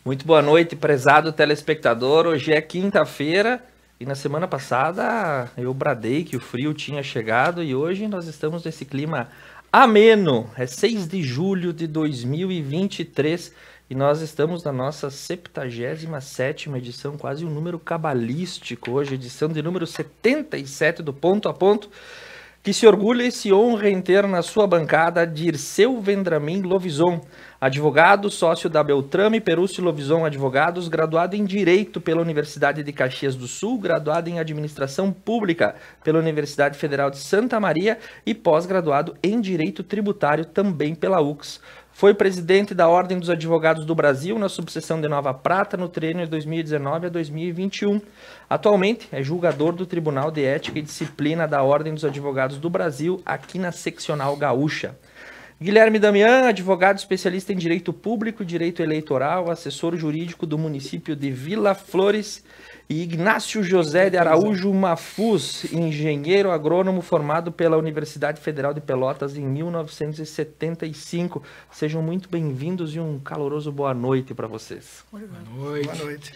Muito boa noite, prezado telespectador. Hoje é quinta-feira e na semana passada eu bradei que o frio tinha chegado e hoje nós estamos nesse clima ameno. É 6 de julho de 2023 e nós estamos na nossa 77ª edição, quase um número cabalístico hoje, edição de número 77 do Ponto a Ponto, que se orgulha e se honra em ter na sua bancada Dirceu Vendramin Lovison, advogado, sócio da Beltrame Perúcio Lovison Advogados, graduado em Direito pela Universidade de Caxias do Sul, graduado em Administração Pública pela Universidade Federal de Santa Maria e pós-graduado em Direito Tributário também pela UX. Foi presidente da Ordem dos Advogados do Brasil na subseção de Nova Prata no triênio de 2019 a 2021. Atualmente é julgador do Tribunal de Ética e Disciplina da Ordem dos Advogados do Brasil aqui na Seccional Gaúcha. Guilherme Damian, advogado especialista em Direito Público e Direito Eleitoral, assessor jurídico do município de Vila Flores, e Ignácio José de Araújo Mafuz, engenheiro agrônomo formado pela Universidade Federal de Pelotas em 1975. Sejam muito bem-vindos e um caloroso boa noite para vocês. Boa noite. Boa noite.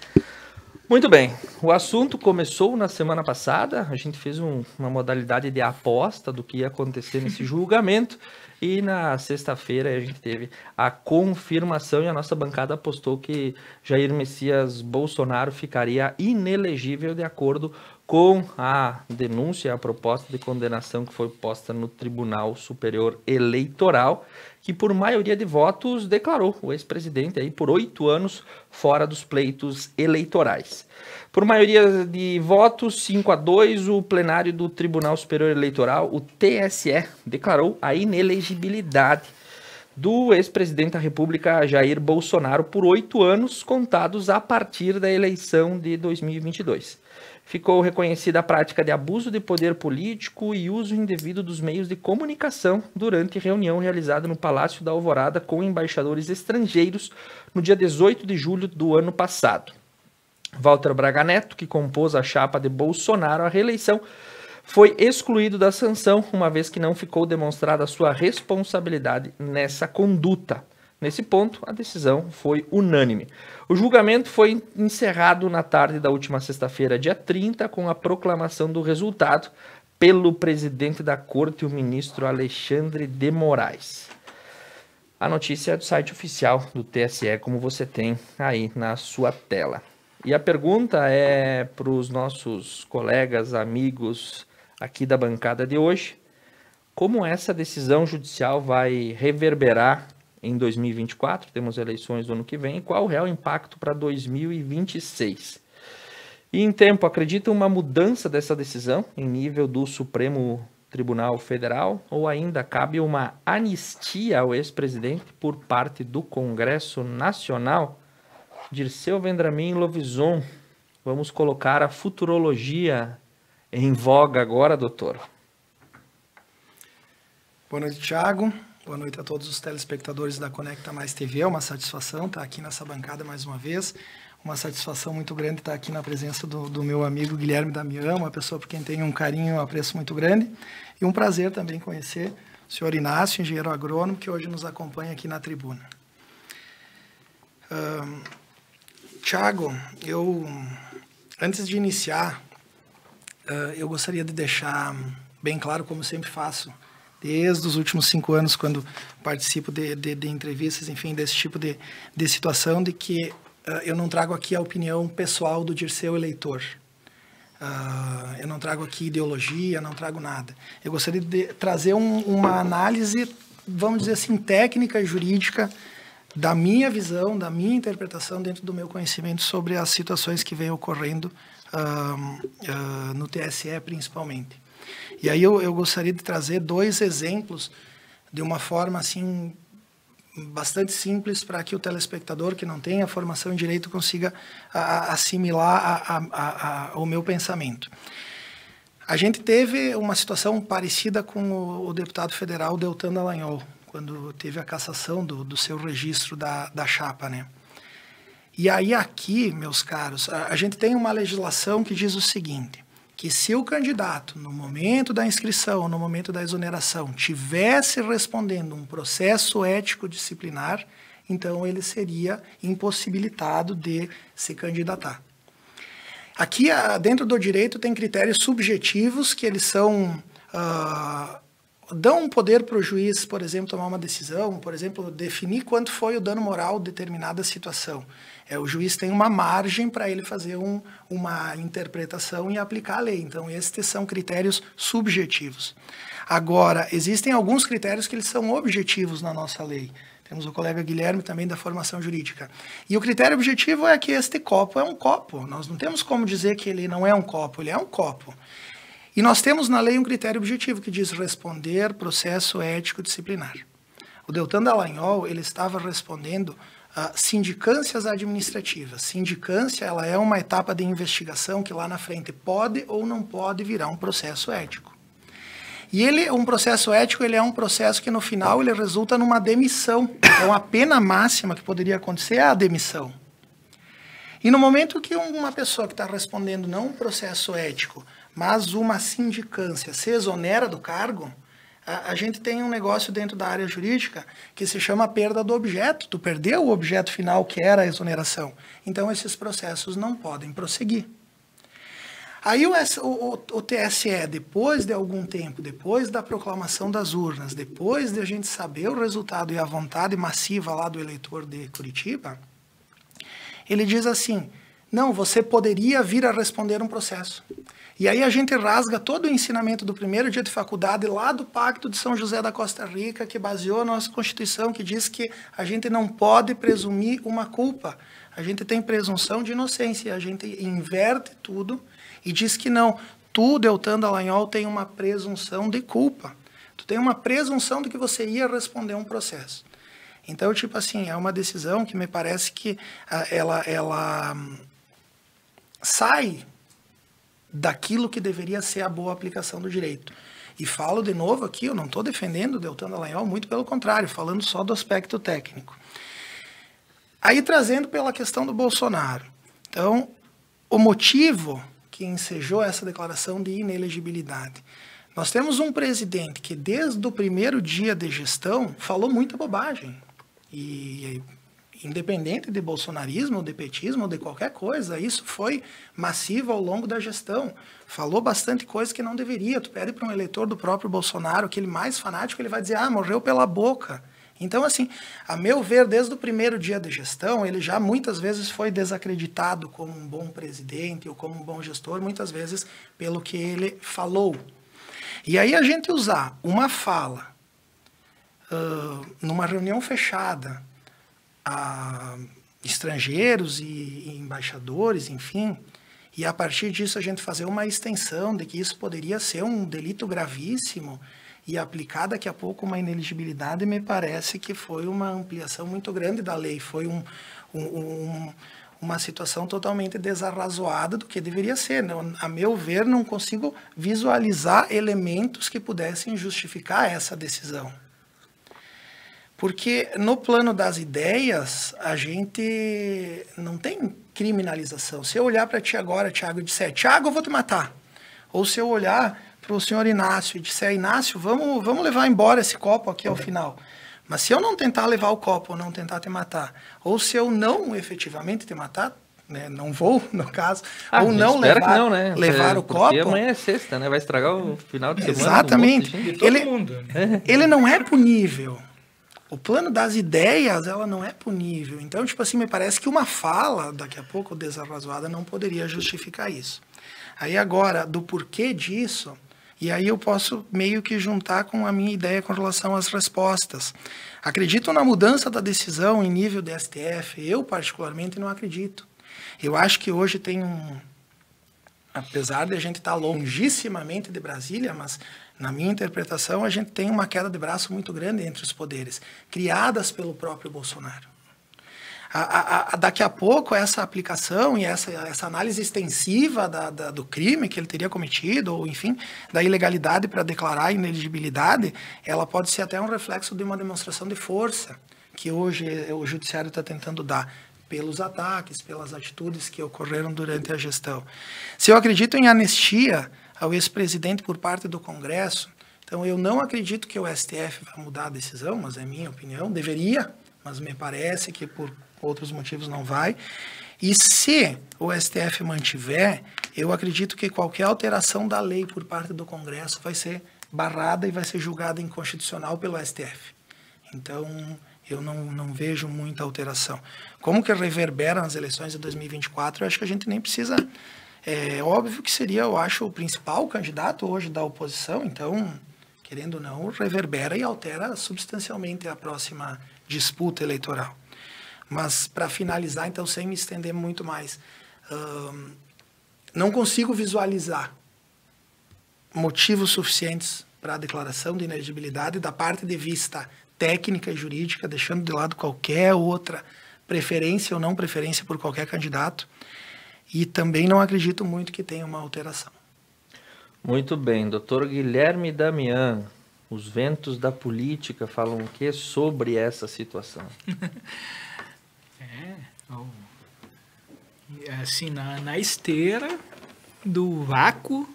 Muito bem, o assunto começou na semana passada, a gente fez uma modalidade de aposta do que ia acontecer nesse julgamento e na sexta-feira a gente teve a confirmação e a nossa bancada apostou que Jair Messias Bolsonaro ficaria inelegível de acordo com a denúncia, a proposta de condenação que foi posta no Tribunal Superior Eleitoral, que por maioria de votos declarou o ex-presidente aí por 8 anos fora dos pleitos eleitorais. Por maioria de votos, 5-2, o plenário do Tribunal Superior Eleitoral, o TSE, declarou a inelegibilidade do ex-presidente da República, Jair Bolsonaro, por 8 anos, contados a partir da eleição de 2022. Ficou reconhecida a prática de abuso de poder político e uso indevido dos meios de comunicação durante reunião realizada no Palácio da Alvorada com embaixadores estrangeiros no dia 18 de julho do ano passado. Walter Braga Neto, que compôs a chapa de Bolsonaro à reeleição, foi excluído da sanção, uma vez que não ficou demonstrada sua responsabilidade nessa conduta. Nesse ponto, a decisão foi unânime. O julgamento foi encerrado na tarde da última sexta-feira, dia 30, com a proclamação do resultado pelo presidente da Corte, o ministro Alexandre de Moraes. A notícia é do site oficial do TSE, como você tem aí na sua tela. E a pergunta é para os nossos colegas, amigos aqui da bancada de hoje: como essa decisão judicial vai reverberar em 2024, temos eleições do ano que vem, e qual o real impacto para 2026? E em tempo, acredita uma mudança dessa decisão em nível do Supremo Tribunal Federal, ou ainda cabe uma anistia ao ex-presidente por parte do Congresso Nacional? Dirceu Vendramin Lovison, vamos colocar a futurologia em voga agora, doutor. Boa noite, Thiago. Boa noite a todos os telespectadores da Conecta Mais TV. É uma satisfação estar aqui nessa bancada mais uma vez. Uma satisfação muito grande estar aqui na presença do meu amigo Guilherme Damian, uma pessoa por quem tenho um carinho e um apreço muito grande. E um prazer também conhecer o senhor Inácio, engenheiro agrônomo, que hoje nos acompanha aqui na tribuna. Thiago, antes de iniciar, eu gostaria de deixar bem claro, como sempre faço, desde os últimos 5 anos, quando participo de entrevistas, enfim, desse tipo de situação, de que eu não trago aqui a opinião pessoal do Dirceu eleitor. Eu não trago aqui ideologia, não trago nada. Eu gostaria de trazer uma análise, vamos dizer assim, técnica e jurídica da minha visão, da minha interpretação dentro do meu conhecimento sobre as situações que vêm ocorrendo no TSE, principalmente. E aí eu gostaria de trazer 2 exemplos de uma forma assim bastante simples para que o telespectador que não tem a formação em direito consiga assimilar o meu pensamento. A gente teve uma situação parecida com o deputado federal Deltan Dallagnol, quando teve a cassação do seu registro da chapa, né? E aí aqui, meus caros, a gente tem uma legislação que diz o seguinte: que se o candidato, no momento da inscrição, no momento da exoneração, tivesse respondendo um processo ético disciplinar, então ele seria impossibilitado de se candidatar. Aqui, dentro do direito, tem critérios subjetivos que eles são... dão um poder para o juiz, por exemplo, tomar uma decisão, por exemplo, definir quanto foi o dano moral de determinada situação. O juiz tem uma margem para ele fazer uma interpretação e aplicar a lei. Então, estes são critérios subjetivos. Agora, existem alguns critérios que eles são objetivos na nossa lei. Temos o colega Guilherme também da formação jurídica. E o critério objetivo é que este copo é um copo. Nós não temos como dizer que ele não é um copo, ele é um copo. E nós temos na lei um critério objetivo que diz responder processo ético disciplinar. O Deltan Dallagnol, ele estava respondendo sindicâncias administrativas. Sindicância, ela é uma etapa de investigação que lá na frente pode ou não pode virar um processo ético. E um processo ético, ele é um processo que no final ele resulta numa demissão. Então a pena máxima que poderia acontecer é a demissão. E no momento que uma pessoa que está respondendo não um processo ético, mas uma sindicância se exonera do cargo, a gente tem um negócio dentro da área jurídica que se chama perda do objeto. Tu perdeu o objeto final, que era a exoneração. Então, esses processos não podem prosseguir. Aí o TSE, depois de algum tempo, depois da proclamação das urnas, depois de a gente saber o resultado e a vontade massiva lá do eleitor de Curitiba, ele diz assim, não, você poderia vir a responder um processo. E aí a gente rasga todo o ensinamento do primeiro dia de faculdade lá do Pacto de São José da Costa Rica, que baseou a nossa Constituição, que diz que a gente não pode presumir uma culpa. A gente tem presunção de inocência, a gente inverte tudo e diz que não. Tu, Deltan Dallagnol, tem uma presunção de culpa. Tu tem uma presunção de que você ia responder um processo. Então, tipo assim, é uma decisão que me parece que ela sai daquilo que deveria ser a boa aplicação do direito. E falo de novo aqui, eu não estou defendendo o Deltan Dallagnol, muito pelo contrário, falando só do aspecto técnico. Aí trazendo pela questão do Bolsonaro. Então, o motivo que ensejou essa declaração de inelegibilidade. Nós temos um presidente que desde o primeiro dia de gestão falou muita bobagem. E independente de bolsonarismo, de petismo, de qualquer coisa, isso foi massivo ao longo da gestão. Falou bastante coisa que não deveria. Tu pede para um eleitor do próprio Bolsonaro, aquele mais fanático, ele vai dizer, morreu pela boca. Então, assim, a meu ver, desde o primeiro dia de gestão, ele já muitas vezes foi desacreditado como um bom presidente ou como um bom gestor, muitas vezes pelo que ele falou. E aí a gente usar uma fala numa reunião fechada, a estrangeiros e embaixadores, enfim, e a partir disso a gente fazer uma extensão de que isso poderia ser um delito gravíssimo e aplicar daqui a pouco uma ineligibilidade, me parece que foi uma ampliação muito grande da lei, foi uma situação totalmente desarrazoada do que deveria ser. Não, a meu ver, não consigo visualizar elementos que pudessem justificar essa decisão. Porque no plano das ideias, a gente não tem criminalização. Se eu olhar para ti agora, Thiago, e disser, Thiago, eu vou te matar. Ou se eu olhar para o senhor Inácio e disser, Inácio, vamos levar embora esse copo aqui ao final. Mas se eu não tentar levar o copo, ou não tentar te matar, ou se eu não efetivamente te matar, né, não vou, no caso, ou não levar, não, né? levar o copo... amanhã é sexta, né? Vai estragar o final de semana. Exatamente. De todo mundo. Ele não é punível. O plano das ideias, ela não é punível. Então, tipo assim, me parece que uma fala, daqui a pouco, desarrazoada, não poderia justificar isso. Aí agora, do porquê disso, e aí eu posso meio que juntar com a minha ideia com relação às respostas. Acredito na mudança da decisão em nível de STF? Eu, particularmente, não acredito. Eu acho que hoje tem apesar de a gente estar longíssimamente de Brasília, mas na minha interpretação a gente tem uma queda de braço muito grande entre os poderes, criadas pelo próprio Bolsonaro. Daqui a pouco essa aplicação e essa análise extensiva do crime que ele teria cometido, ou enfim, da ilegalidade para declarar a inelegibilidade, ela pode ser até um reflexo de uma demonstração de força que hoje o judiciário está tentando dar, pelos ataques, pelas atitudes que ocorreram durante a gestão. Se eu acredito em anistia ao ex-presidente por parte do Congresso, então eu não acredito que o STF vai mudar a decisão, mas é minha opinião, deveria, mas me parece que por outros motivos não vai. E se o STF mantiver, eu acredito que qualquer alteração da lei por parte do Congresso vai ser barrada e vai ser julgada inconstitucional pelo STF. Então, eu não vejo muita alteração. Como que reverbera nas eleições de 2024, eu acho que a gente nem precisa... É óbvio que seria, eu acho, o principal candidato hoje da oposição, então, querendo ou não, reverbera e altera substancialmente a próxima disputa eleitoral. Mas, para finalizar, então, sem me estender muito mais, não consigo visualizar motivos suficientes para a declaração de inelegibilidade da parte de vista técnica e jurídica, deixando de lado qualquer outra preferência ou não preferência por qualquer candidato. E também não acredito muito que tenha uma alteração. Muito bem. Doutor Guilherme Damian, os ventos da política falam o que sobre essa situação? Assim, na esteira do vácuo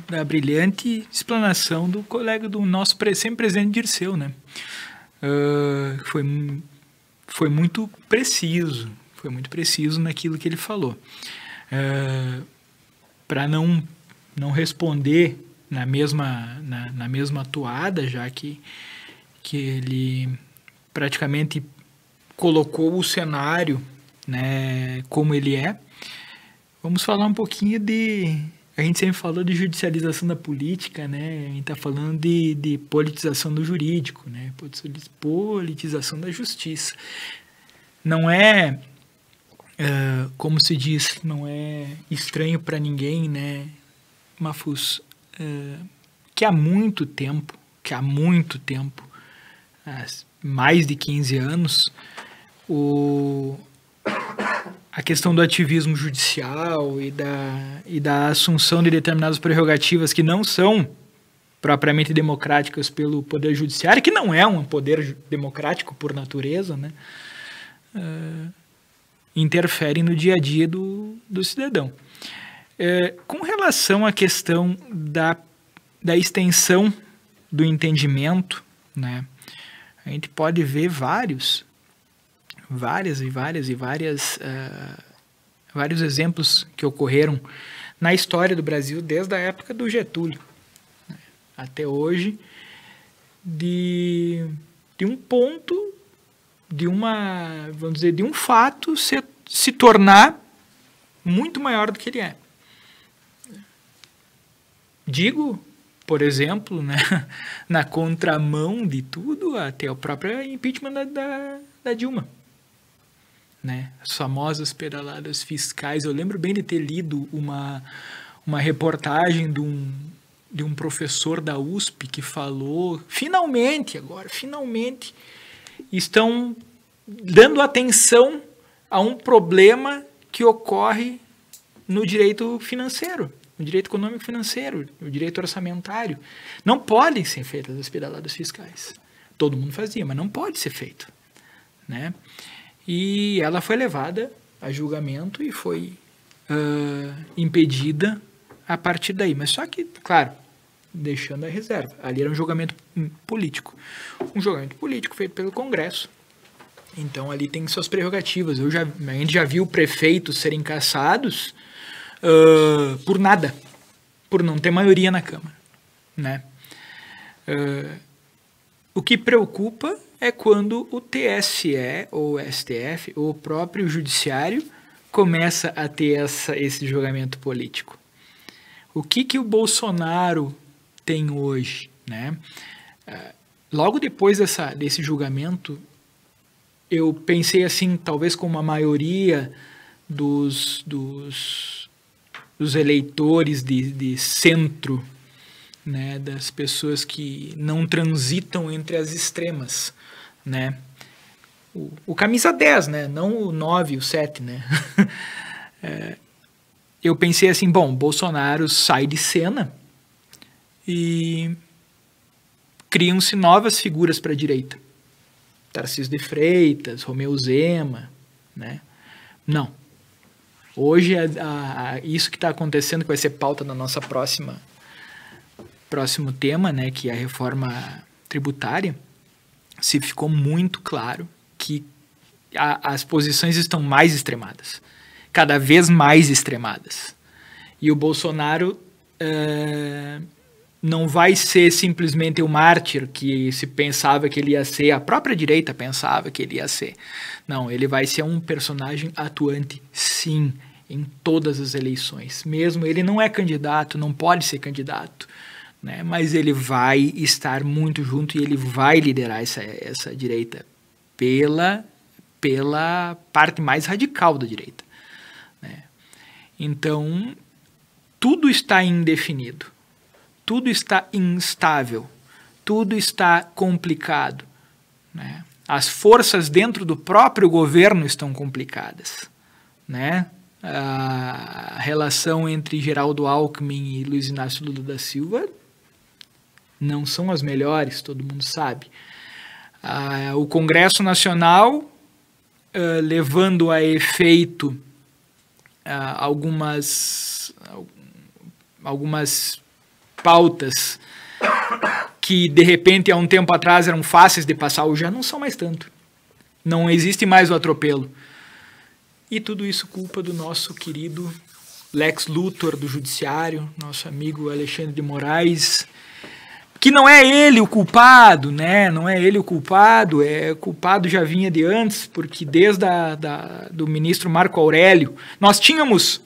da brilhante explanação do colega do nosso sempre presidente Dirceu, né? Foi muito preciso. Foi muito preciso naquilo que ele falou. Para não responder na mesma toada, já que ele praticamente colocou o cenário, né, como ele é, vamos falar um pouquinho a gente sempre falou de judicialização da política, né? A gente está falando de politização do jurídico, né? Politização da justiça. Não é... como se diz, não é estranho para ninguém, né, Mafuz, que há muito tempo, há mais de 15 anos, a questão do ativismo judicial e da assunção de determinadas prerrogativas que não são propriamente democráticas pelo Poder Judiciário, que não é um poder democrático por natureza, né, interferem no dia a dia do cidadão. Com relação à questão da extensão do entendimento, né, a gente pode ver vários exemplos que ocorreram na história do Brasil desde a época do Getúlio, né, até hoje, de um ponto, vamos dizer, de um fato se tornar muito maior do que ele é. Digo, por exemplo, né, na contramão de tudo, até o próprio impeachment da Dilma, né, as famosas pedaladas fiscais. Eu lembro bem de ter lido uma reportagem de um professor da USP que falou, finalmente estão dando atenção a um problema que ocorre no direito financeiro, no direito econômico financeiro, no direito orçamentário. Não podem ser feitas as pedaladas fiscais. Todo mundo fazia, mas não pode ser feito, né? E ela foi levada a julgamento e foi impedida a partir daí. Mas só que, claro, deixando a reserva. Ali era um julgamento político. Um julgamento político feito pelo Congresso. Então, ali tem suas prerrogativas. A gente já viu prefeitos serem cassados por nada, por não ter maioria na Câmara, né? O que preocupa é quando o TSE, ou o STF, ou o próprio Judiciário, começa a ter esse julgamento político. O que o Bolsonaro tem hoje, né? Logo depois desse julgamento, eu pensei assim, talvez com uma maioria dos eleitores de centro, né, das pessoas que não transitam entre as extremas, né? O camisa 10, né? Não o 9 e o 7, né? Eu pensei assim, bom, Bolsonaro sai de cena e criam-se novas figuras para a direita. Tarcísio de Freitas, Romeu Zema, né? Não. Hoje, isso que está acontecendo, que vai ser pauta na nossa próximo tema, né, que é a reforma tributária, se ficou muito claro que as posições estão mais extremadas, cada vez mais extremadas. E o Bolsonaro não vai ser simplesmente o mártir que se pensava que ele ia ser, a própria direita pensava que ele ia ser. Não, ele vai ser um personagem atuante, sim, em todas as eleições. Mesmo ele não é candidato, não pode ser candidato, né? Mas ele vai estar muito junto e ele vai liderar essa direita pela parte mais radical da direita, né? Então, tudo está indefinido. Tudo está instável, tudo está complicado, né? As forças dentro do próprio governo estão complicadas, né? A relação entre Geraldo Alckmin e Luiz Inácio Lula da Silva não são as melhores, todo mundo sabe. O Congresso Nacional, levando a efeito algumas pautas que, de repente, há um tempo atrás eram fáceis de passar, hoje já não são mais tanto. Não existe mais o atropelo. E tudo isso culpa do nosso querido Lex Luthor do Judiciário, nosso amigo Alexandre de Moraes, que não é ele o culpado, né? Não é ele o culpado, o culpado já vinha de antes, porque desde do ministro Marco Aurélio, nós tínhamos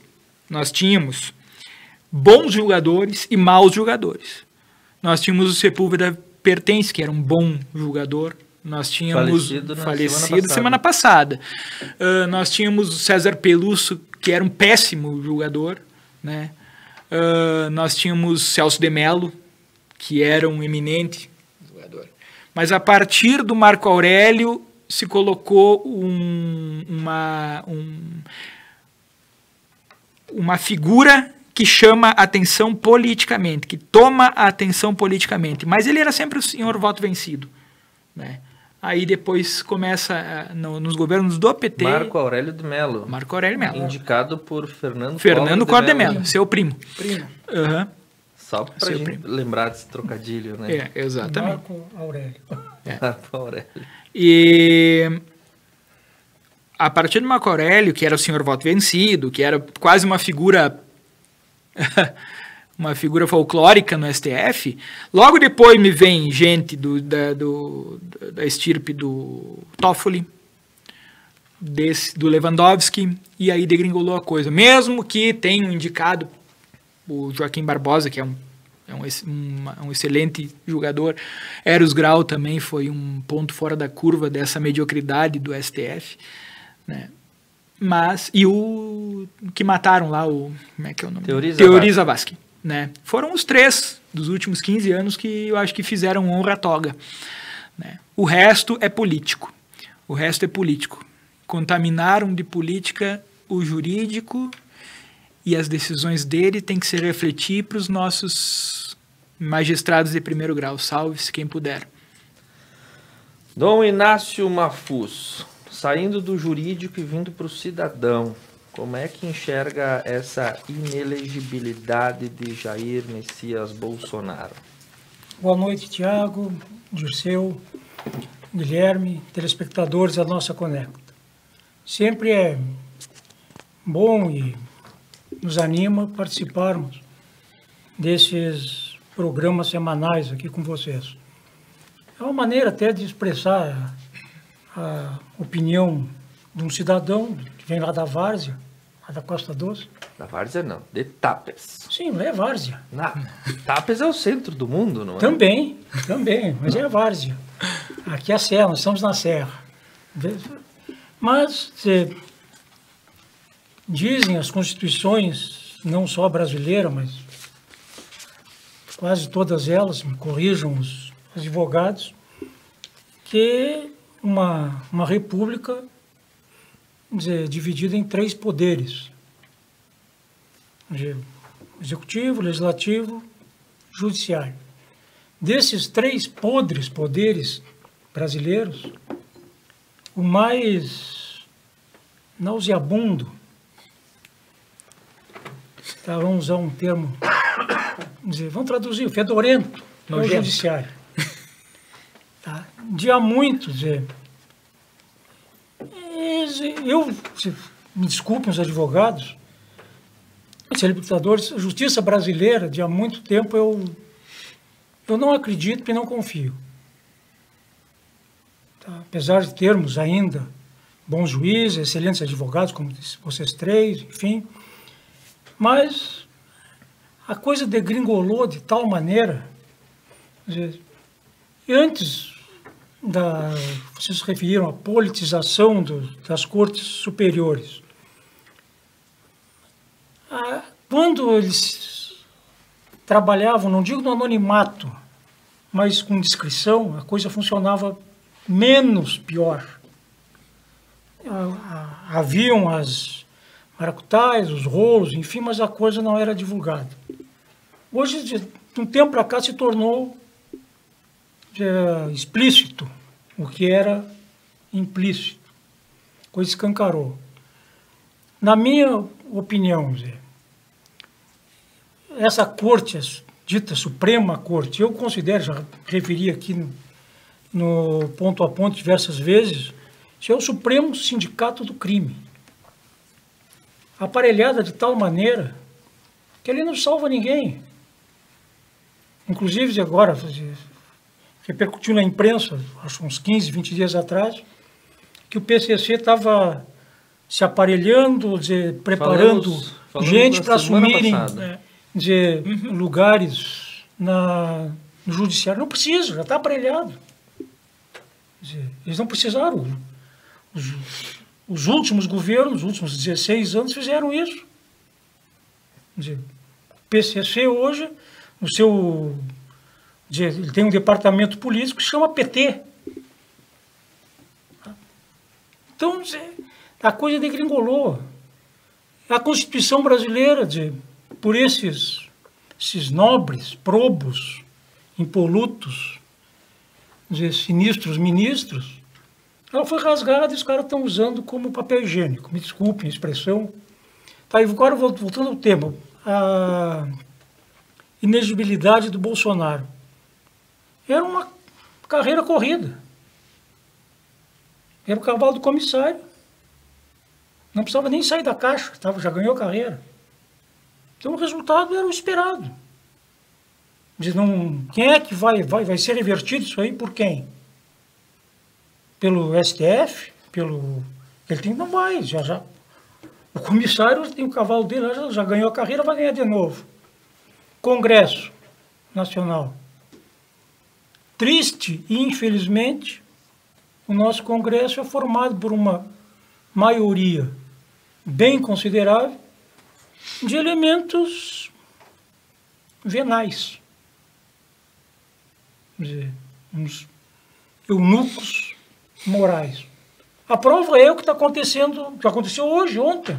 bons julgadores e maus julgadores. Nós tínhamos o Sepúlveda Pertence, que era um bom julgador. Nós tínhamos falecido semana passada. Nós tínhamos o César Peluso, que era um péssimo julgador, né? Nós tínhamos Celso de Mello, que era um eminente julgador. Mas a partir do Marco Aurélio se colocou uma figura que chama atenção politicamente, que toma a atenção politicamente. Mas ele era sempre o senhor voto vencido, né? Aí depois começa, nos governos do PT... Marco Aurélio de Mello. Marco Aurélio Mello. Indicado por Fernando Collor de Mello, seu primo. Uhum. Só para gente lembrar desse trocadilho, né? Exatamente. Marco Aurélio. Marco Aurélio. E a partir do Marco Aurélio, que era o senhor voto vencido, que era quase uma figura... uma figura folclórica no STF, logo depois me vem gente da estirpe do Toffoli, do Lewandowski, e aí degringolou a coisa. Mesmo que tenham indicado o Joaquim Barbosa, que é um excelente jogador, Eros Grau também foi um ponto fora da curva dessa mediocridade do STF, né? Mas, e o que mataram lá, como é que é o nome? Teori Zavascki, né? Foram os três dos últimos 15 anos que eu acho que fizeram honra à toga, né? O resto é político. Contaminaram de política o jurídico e as decisões dele têm que se refletir para os nossos magistrados de primeiro grau. Salve-se quem puder. Dom Inácio Mafuz, saindo do jurídico e vindo para o cidadão, como é que enxerga essa inelegibilidade de Jair Messias Bolsonaro? Boa noite, Tiago, Dirceu, Guilherme, telespectadores da nossa Conecta. Sempre é bom e nos anima participarmos desses programas semanais aqui com vocês. É uma maneira até de expressar a opinião de um cidadão que vem lá da Várzea, lá da Costa Doce. Da Várzea não, de Tapes. Sim, não é Várzea. Tapes é o centro do mundo, não é? Também, mas é a Várzea. Aqui é a Serra, nós estamos na Serra. Mas dizem as constituições, não só a brasileira, mas quase todas elas, me corrijam os advogados, que uma república, vamos dizer, dividida em 3 poderes: executivo, legislativo, judiciário. Desses 3 poderes brasileiros, o mais nauseabundo, vamos usar um termo, vamos traduzir, o fedorento, é o judiciário. Tá? de há muito, me desculpem os advogados, os libertadores, a justiça brasileira, de há muito tempo, eu não acredito e não confio. Tá? Apesar de termos ainda bons juízes, excelentes advogados, como vocês três, enfim, mas a coisa degringolou de tal maneira, antes vocês se referiram à politização das cortes superiores. Quando eles trabalhavam, não digo no anonimato, mas com discrição, a coisa funcionava menos pior. Haviam as maracutaias, os rolos, enfim, mas a coisa não era divulgada. Hoje, de um tempo para cá, se tornou explícito o que era implícito. A coisa escancarou. Na minha opinião, essa corte, dita Suprema Corte, eu considero, já referi aqui no ponto a ponto diversas vezes, isso é o Supremo Sindicato do Crime. Aparelhada de tal maneira que ele não salva ninguém. Inclusive, agora, repercutiu na imprensa, acho uns 15, 20 dias atrás, que o PCC estava se aparelhando, preparando gente para assumirem lugares no judiciário. Não precisa, já está aparelhado. Eles não precisaram. Os últimos governos, os últimos 16 anos, fizeram isso. O PCC hoje, ele tem um departamento político que se chama PT. Então, a coisa degringolou. A Constituição brasileira, por esses nobres, probos, impolutos, sinistros ministros, ela foi rasgada e os caras estão usando como papel higiênico. Me desculpem a expressão. Tá, agora, voltando ao tema, a inexigibilidade do Bolsonaro. Era uma carreira corrida. Era o cavalo do comissário. Não precisava nem sair da caixa, já ganhou a carreira. Então o resultado era o esperado. Quem é que vai ser revertido isso aí por quem? Pelo STF? Não vai, já. O comissário tem o cavalo dele, já ganhou a carreira, vai ganhar de novo. Congresso Nacional. Triste e, infelizmente, o nosso Congresso é formado por uma maioria bem considerável de elementos venais. Quer dizer, uns eunucos morais. A prova é o que está acontecendo, que aconteceu hoje, ontem.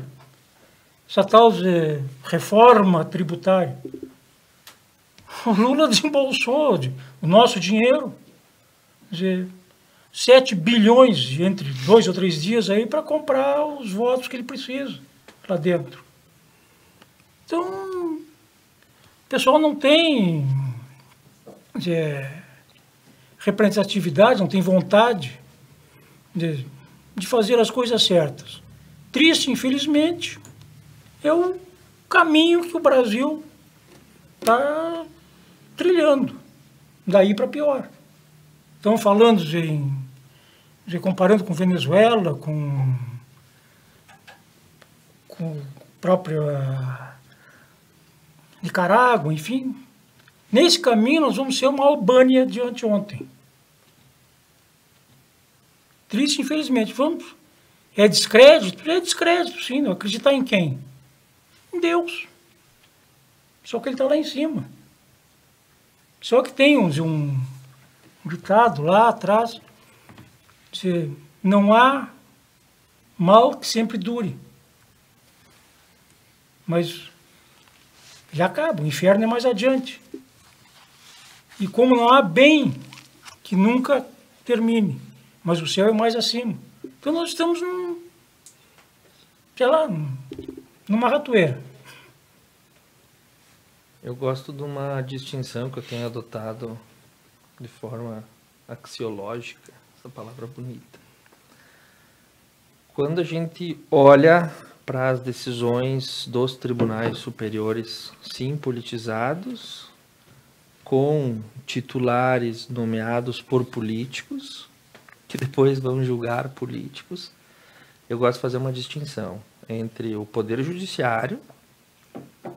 Essa tal reforma tributária. O Lula desembolsou o nosso dinheiro, quer dizer, 7 bilhões entre 2 ou 3 dias aí para comprar os votos que ele precisa lá dentro. Então, o pessoal não tem representatividade, não tem vontade de fazer as coisas certas. Triste, infelizmente, é o caminho que o Brasil está trilhando, daí para pior. Estão falando comparando com Venezuela, com própria Nicarágua, enfim. Nesse caminho nós vamos ser uma Albânia de anteontem. Triste, infelizmente. É descrédito? É descrédito, sim. Não acreditar em quem? Em Deus. Só que ele está lá em cima. Só que tem um ditado lá atrás, não há mal que sempre dure. Mas já acaba, o inferno é mais adiante. E como não há bem que nunca termine, mas o céu é mais acima. Então nós estamos numa ratoeira. Eu gosto de uma distinção que eu tenho adotado de forma axiológica, essa palavra bonita. Quando a gente olha para as decisões dos tribunais superiores, sim, politizados, com titulares nomeados por políticos, que depois vão julgar políticos, eu gosto de fazer uma distinção entre o poder judiciário,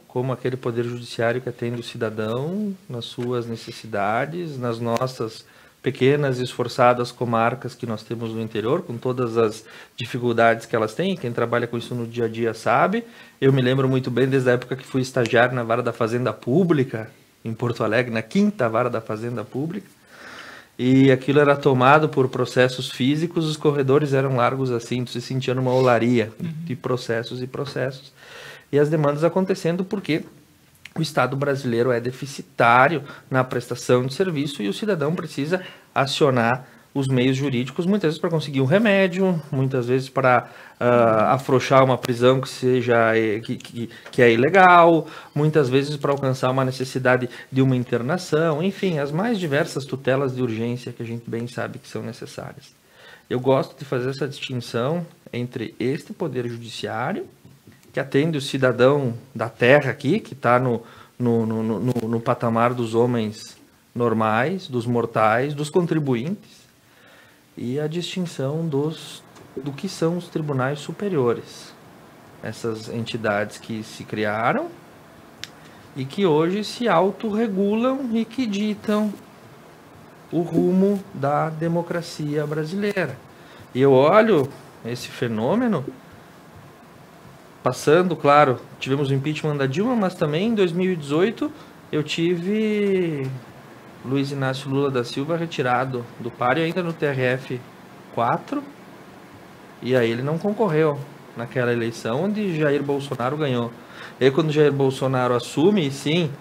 como aquele poder judiciário que atende o cidadão nas suas necessidades, nas nossas pequenas e esforçadas comarcas que nós temos no interior, com todas as dificuldades que elas têm. Quem trabalha com isso no dia a dia sabe. Eu me lembro muito bem desde a época que fui estagiário na Vara da Fazenda Pública, em Porto Alegre, na 5ª Vara da Fazenda Pública, e aquilo era tomado por processos físicos, os corredores eram largos assim, tu se sentia numa olaria de processos e processos, e as demandas acontecendo porque o Estado brasileiro é deficitário na prestação de serviço e o cidadão precisa acionar os meios jurídicos, muitas vezes para conseguir um remédio, muitas vezes para afrouxar uma prisão que seja que é ilegal, muitas vezes para alcançar uma necessidade de uma internação, enfim, as mais diversas tutelas de urgência que a gente bem sabe que são necessárias. Eu gosto de fazer essa distinção entre este poder judiciário, que atende o cidadão da terra aqui, que está no patamar dos homens normais, dos mortais, dos contribuintes, e a distinção do que são os tribunais superiores. Essas entidades que se criaram e que hoje se autorregulam e que ditam o rumo da democracia brasileira. E eu olho esse fenômeno passando, claro, tivemos o impeachment da Dilma, mas também em 2018 eu tive Luiz Inácio Lula da Silva retirado do páreo ainda no TRF-4, e aí ele não concorreu naquela eleição onde Jair Bolsonaro ganhou. E aí quando Jair Bolsonaro assume, sim,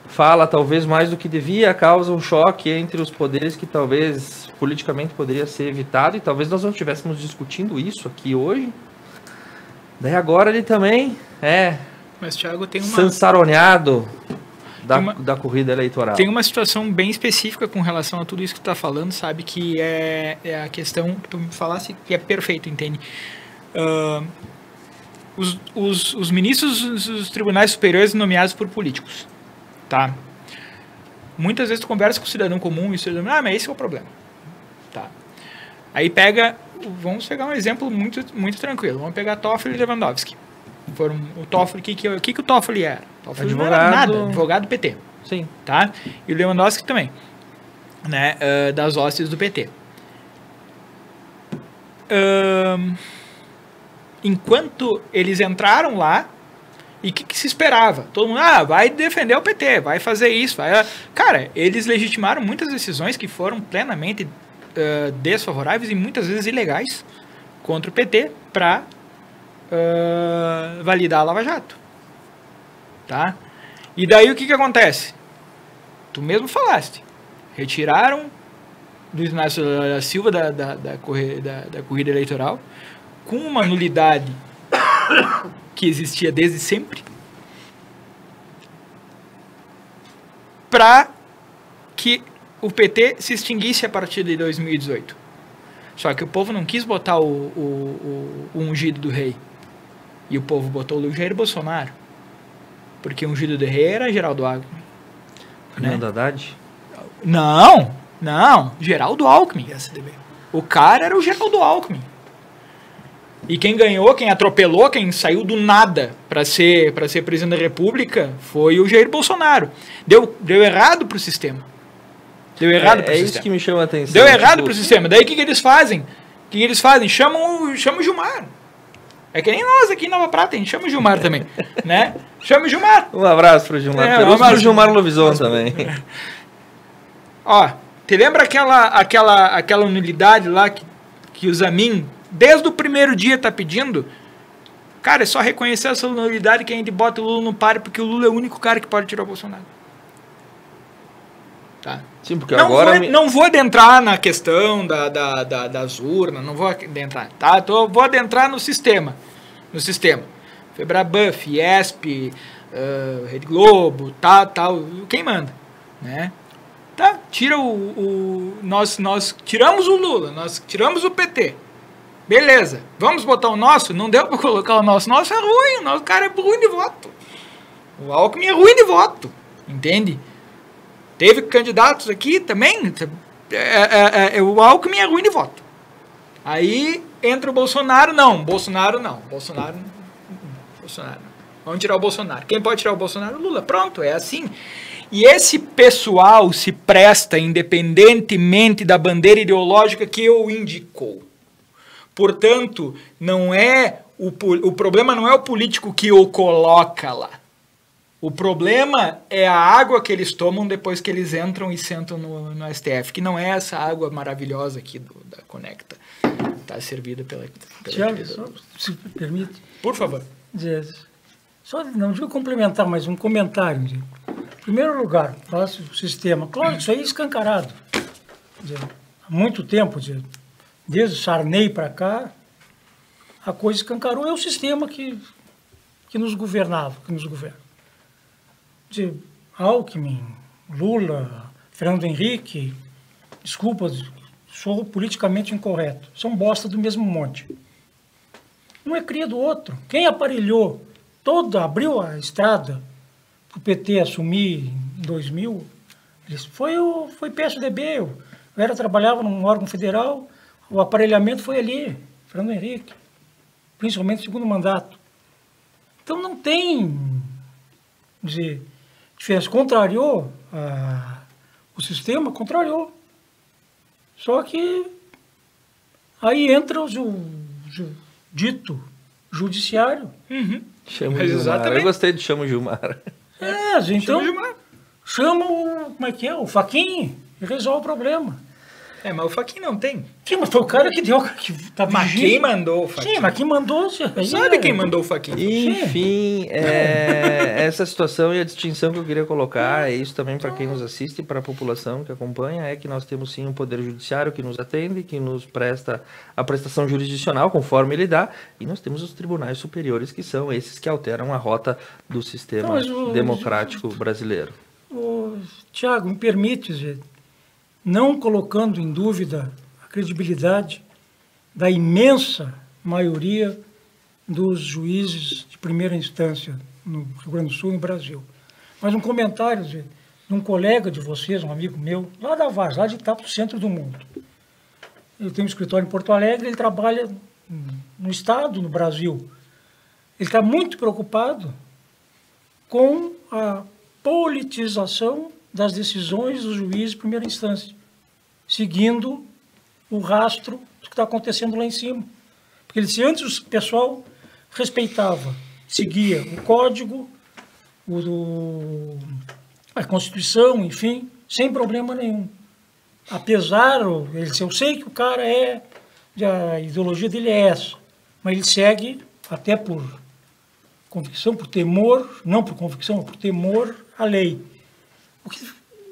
fala talvez mais do que devia, causa um choque entre os poderes que talvez politicamente poderia ser evitado, e talvez nós não estivéssemos discutindo isso aqui hoje. Daí agora ele também Mas, Thiago, tem uma... sansaroneado da corrida eleitoral. Tem uma situação bem específica com relação a tudo isso que tu está falando, sabe? Que é a questão que tu me falasse, que é perfeito, entende? Os ministros dos tribunais superiores nomeados por políticos, tá? Muitas vezes tu conversa com o cidadão comum e o cidadão, mas esse é o problema, tá? Aí vamos pegar um exemplo muito, muito tranquilo. Vamos pegar Toffoli e Lewandowski. O Toffoli, o que o Toffoli era? O Toffoli não era nada, advogado do PT. Sim. Tá? E o Lewandowski também, né? Das hostes do PT. Enquanto eles entraram lá, e o que se esperava? Todo mundo, vai defender o PT, vai fazer isso. Cara, eles legitimaram muitas decisões que foram plenamente desfavoráveis e muitas vezes ilegais contra o PT para validar a Lava Jato, tá? E daí o que acontece? Tu mesmo falaste, retiraram Luiz Inácio da Silva da corrida eleitoral com uma nulidade que existia desde sempre, para que o PT se extinguisse a partir de 2018. Só que o povo não quis botar o ungido do rei. E o povo botou o Jair Bolsonaro. Porque o ungido do rei era Geraldo Alckmin. Fernando Haddad? Não. Geraldo Alckmin. O cara era o Geraldo Alckmin. E quem ganhou, quem atropelou, quem saiu do nada para ser presidente da República foi o Jair Bolsonaro. Deu errado pro sistema. Deu errado pro sistema. É isso que me chama a atenção. Deu errado pro sistema. Daí o que eles fazem? Chamam o Gilmar. É que nem nós aqui em Nova Prata, a gente chama o Gilmar também, né? Chama o Gilmar. Um abraço pro Gilmar. Um abraço pro Gilmar Lovison também. Ó, te lembra aquela nulidade lá que o Zamin, desde o primeiro dia, tá pedindo? Cara, é só reconhecer essa nulidade que a gente bota o Lula no páreo, porque o Lula é o único cara que pode tirar o Bolsonaro. Tá? Sim, porque agora... Não vou adentrar na questão das urnas, não vou adentrar, tá? Vou adentrar no sistema. Febraban, Fiesp, Rede Globo, tal, quem manda, né? Tá, tira nós tiramos o Lula, nós tiramos o PT. Beleza, vamos botar o nosso? Não deu para colocar o nosso. Nosso é ruim, o nosso cara é ruim de voto. O Alckmin é ruim de voto, entende? Teve candidatos aqui também, o Alckmin é ruim de voto. Aí entra o Bolsonaro, Bolsonaro não. Vamos tirar o Bolsonaro. Quem pode tirar o Bolsonaro? O Lula. Pronto, é assim. E esse pessoal se presta independentemente da bandeira ideológica que o indicou. Portanto, não é o problema não é o político que o coloca lá. O problema é a água que eles tomam depois que eles entram e sentam no STF, que não é essa água maravilhosa aqui da Conecta. Está servida pela Tiago, se permite. Por favor. Só não digo complementar, mas um comentário. Em primeiro lugar, o sistema. Claro que isso aí é escancarado. Há muito tempo, desde o Sarney para cá, a coisa escancarou. É o sistema que nos governava, que nos governa. Alckmin, Lula, Fernando Henrique, desculpa, sou politicamente incorreto, são bosta do mesmo monte. Um é cria do outro. Quem aparelhou, abriu a estrada para o PT assumir em 2000, foi PSDB. Eu trabalhava num órgão federal, o aparelhamento foi ali, Fernando Henrique, principalmente no segundo mandato. Então não tem diferença. Contrariou o sistema, contrariou. Só que aí entra o dito judiciário. Uhum. Chama o Gilmar. Eu gostei de chama o Gilmar. Então chama o Fachin e resolve o problema. Mas o Fachin não tem. Sim, mas foi o cara que deu. Mas quem mandou o Fachin? Sim, mas quem mandou. Sabe quem mandou o Fachin? Enfim, essa situação e a distinção que eu queria colocar, é isso também para quem nos assiste e para a população que acompanha, é que nós temos sim um poder judiciário que nos atende, que nos presta a prestação jurisdicional conforme ele dá, e nós temos os tribunais superiores, que são esses que alteram a rota do sistema democrático brasileiro. Tiago, me permite dizer, não colocando em dúvida a credibilidade da imensa maioria dos juízes de primeira instância no Rio Grande do Sul e no Brasil. Mas um comentário de um colega de vocês, um amigo meu, lá da Vaz, lá de Itapu, centro do mundo. Ele tem um escritório em Porto Alegre, ele trabalha no Estado, no Brasil. Ele está muito preocupado com a politização das decisões dos juízes de primeira instância, seguindo o rastro do que está acontecendo lá em cima. Porque se antes o pessoal respeitava, seguia o código, a Constituição, enfim, sem problema nenhum. Apesar, eu sei que o cara a ideologia dele é essa, mas ele segue até por convicção, por temor, não por convicção, mas por temor à lei.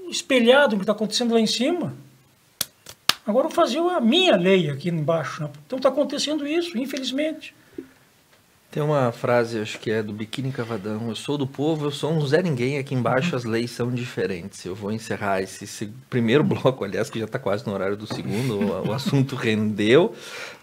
Espelhado no que está acontecendo lá em cima, agora eu vou fazer a minha lei aqui embaixo. Né? Então está acontecendo isso, infelizmente. Tem uma frase, acho que é do Biquíni Cavadão: eu sou do povo, eu sou um Zé Ninguém, aqui embaixo as leis são diferentes. Eu vou encerrar esse primeiro bloco, aliás, que já está quase no horário do segundo, o assunto rendeu.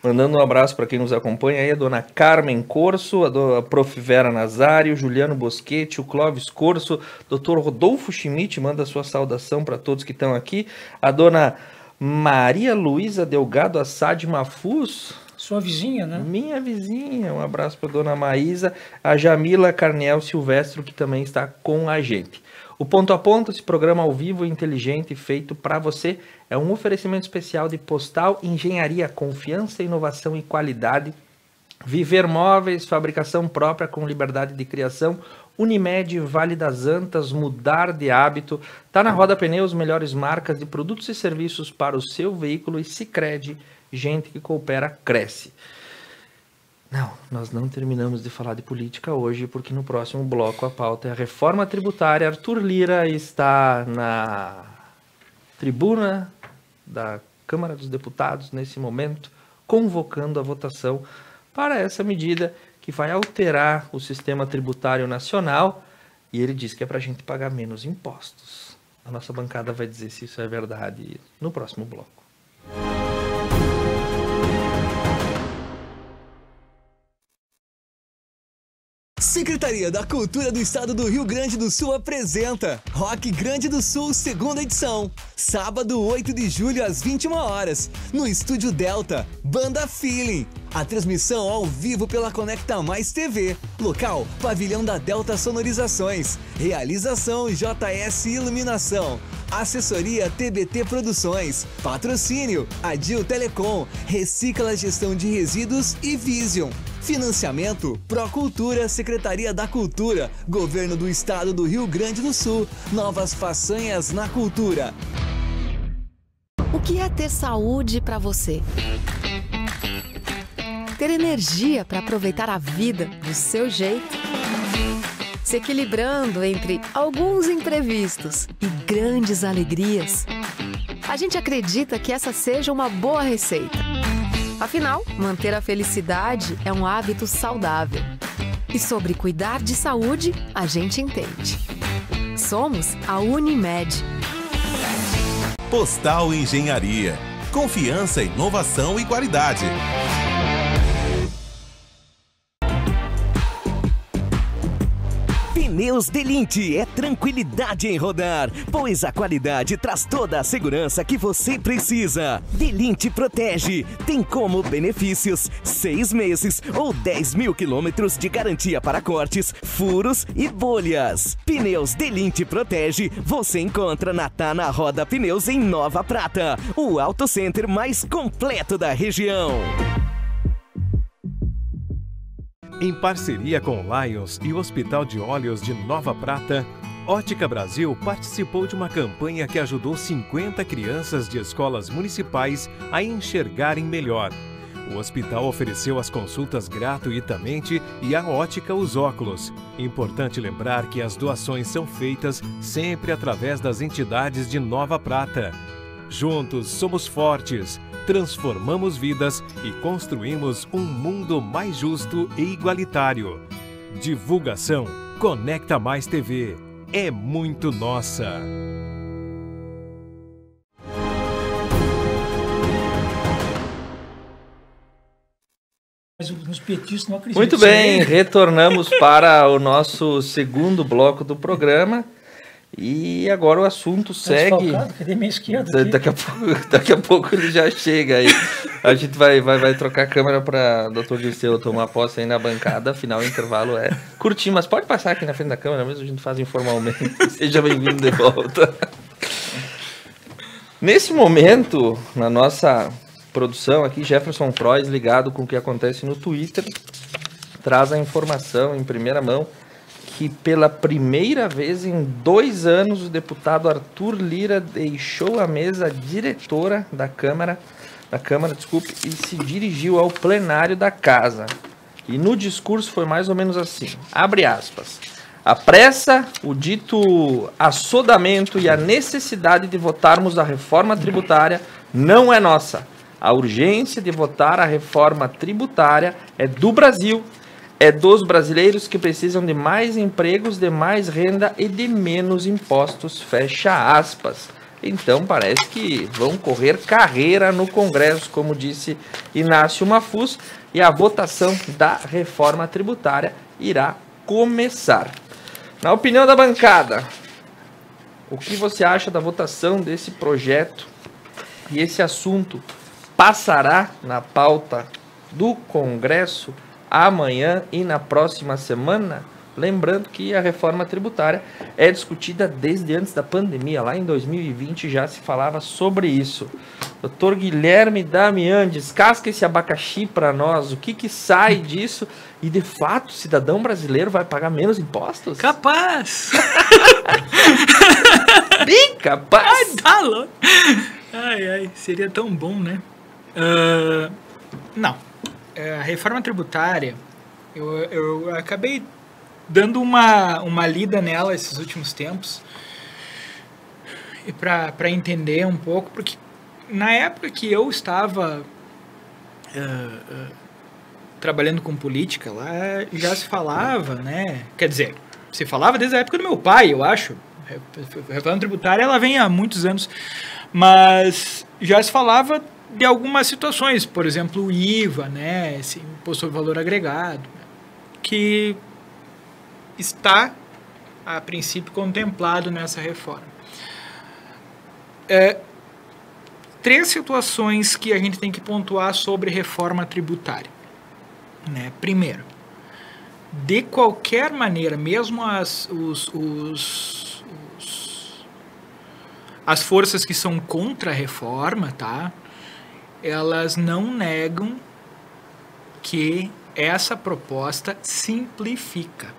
Mandando um abraço para quem nos acompanha aí, a dona Carmen Corso, a prof. Vera Nazário, Juliano Boschetti, o Clóvis Corso, doutor Rodolfo Schmidt, manda sua saudação para todos que estão aqui, a dona Maria Luísa Delgado Assad Mafuz, sua vizinha, né? Minha vizinha, um abraço para a dona Maísa, a Jamila Carniel Silvestre, que também está com a gente. O Ponto a Ponto, esse programa ao vivo, inteligente, feito para você, é um oferecimento especial de Postal Engenharia, confiança, inovação e qualidade. Viver Móveis, fabricação própria com liberdade de criação. Unimed, Vale das Antas, mudar de hábito. Tá na Roda Pneus, melhores marcas de produtos e serviços para o seu veículo. E Sicredi, gente que coopera, cresce. Não, nós não terminamos de falar de política hoje, porque no próximo bloco a pauta é a reforma tributária. Arthur Lira está na tribuna da Câmara dos Deputados, nesse momento, convocando a votação para essa medida que vai alterar o sistema tributário nacional. E ele diz que é para a gente pagar menos impostos. A nossa bancada vai dizer se isso é verdade no próximo bloco. Secretaria da Cultura do Estado do Rio Grande do Sul apresenta Rock Grande do Sul, 2ª edição. Sábado, 8 de julho, às 21 horas, no Estúdio Delta, Banda Feeling. A transmissão ao vivo pela Conecta Mais TV. Local, Pavilhão da Delta Sonorizações. Realização, JS Iluminação. Assessoria TBT Produções. Patrocínio, Adil Telecom. Recicla Gestão de Resíduos e Vision. Financiamento, Procultura, Secretaria da Cultura, Governo do Estado do Rio Grande do Sul. Novas façanhas na cultura. O que é ter saúde para você? Ter energia para aproveitar a vida do seu jeito? Se equilibrando entre alguns imprevistos e grandes alegrias? A gente acredita que essa seja uma boa receita. Afinal, manter a felicidade é um hábito saudável. E sobre cuidar de saúde, a gente entende. Somos a Unimed. Postal Engenharia. Confiança, inovação e qualidade. Pneus Delinte é tranquilidade em rodar, pois a qualidade traz toda a segurança que você precisa. Delinte Protege tem como benefícios 6 meses ou 10 mil quilômetros de garantia para cortes, furos e bolhas. Pneus Delinte Protege você encontra na Tana Roda Pneus em Nova Prata, o auto center mais completo da região. Em parceria com Lions e o Hospital de Olhos de Nova Prata, Ótica Brasil participou de uma campanha que ajudou 50 crianças de escolas municipais a enxergarem melhor. O hospital ofereceu as consultas gratuitamente e a ótica os óculos. Importante lembrar que as doações são feitas sempre através das entidades de Nova Prata. Juntos somos fortes, transformamos vidas e construímos um mundo mais justo e igualitário. Divulgação Conecta Mais TV. É muito nossa. Mas nos petiscos não acredito. Muito bem, retornamos para o nosso segundo bloco do programa. E agora o assunto segue. Cadê minha esquerda aqui? Daqui a pouco ele já chega aí. A gente vai trocar a câmera para o Dr. Dirceu tomar posse aí na bancada. Afinal, o intervalo é curtinho, mas pode passar aqui na frente da câmera mesmo, a gente faz informalmente. Seja bem-vindo de volta. Nesse momento, na nossa produção aqui, Jefferson Frois, ligado com o que acontece no Twitter, traz a informação em primeira mão que pela primeira vez em 2 anos o deputado Arthur Lira deixou a mesa diretora da Câmara, e se dirigiu ao plenário da Casa. E no discurso foi mais ou menos assim, abre aspas, a pressa, o dito assodamento e a necessidade de votarmos a reforma tributária não é nossa. A urgência de votar a reforma tributária é do Brasil, é dos brasileiros que precisam de mais empregos, de mais renda e de menos impostos, fecha aspas. Então parece que vão correr carreira no Congresso, como disse Inácio Mafuz, e a votação da reforma tributária irá começar. Na opinião da bancada, o que você acha da votação desse projeto? E esse assunto passará na pauta do Congresso amanhã e na próxima semana? Lembrando que a reforma tributária é discutida desde antes da pandemia. Lá em 2020 já se falava sobre isso. Dr. Guilherme Damian, descasca esse abacaxi para nós. O que sai disso? E de fato, o cidadão brasileiro vai pagar menos impostos? Capaz! Bem capaz! Ai, tá louco! Ai, seria tão bom, né? Não. A reforma tributária, eu acabei dando uma lida nela esses últimos tempos e para entender um pouco, porque na época que eu estava trabalhando com política lá, já se falava, né? Quer dizer, se falava desde a época do meu pai, eu acho, A reforma tributária ela vem há muitos anos, mas já se falava de algumas situações, por exemplo, o IVA, né, esse imposto sobre valor agregado, que está, a princípio, contemplado nessa reforma. 3 situações que a gente tem que pontuar sobre reforma tributária. Né? Primeiro, de qualquer maneira, mesmo as forças que são contra a reforma, tá? Elas não negam que essa proposta simplifica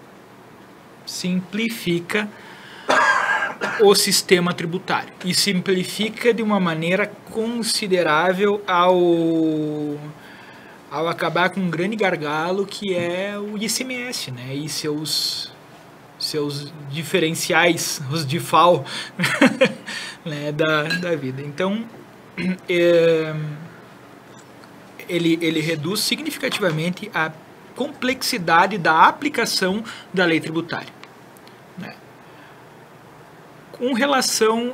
o sistema tributário e simplifica de uma maneira considerável ao acabar com um grande gargalo que é o ICMS, né? E seus diferenciais, os DIFAL, né? da vida. Então, ele reduz significativamente a complexidade da aplicação da lei tributária. Né? Com relação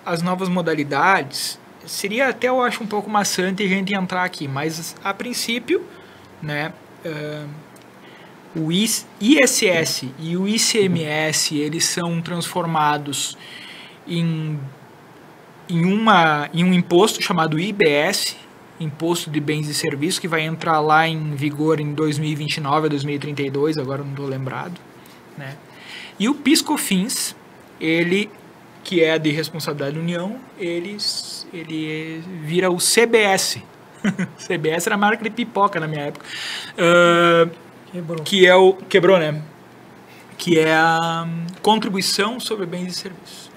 às novas modalidades, seria até, eu acho, um pouco maçante a gente entrar aqui, mas a princípio, né, o ISS e o ICMS, eles são transformados em um imposto chamado IBS, Imposto de Bens e Serviços, que vai entrar lá em vigor em 2029 a 2032, agora não estou lembrado, né? E o PIS/COFINS, ele, que é de responsabilidade da União, ele vira o CBS. CBS era a marca de pipoca na minha época. Quebrou. Quebrou, né? Que é a contribuição sobre bens e serviços.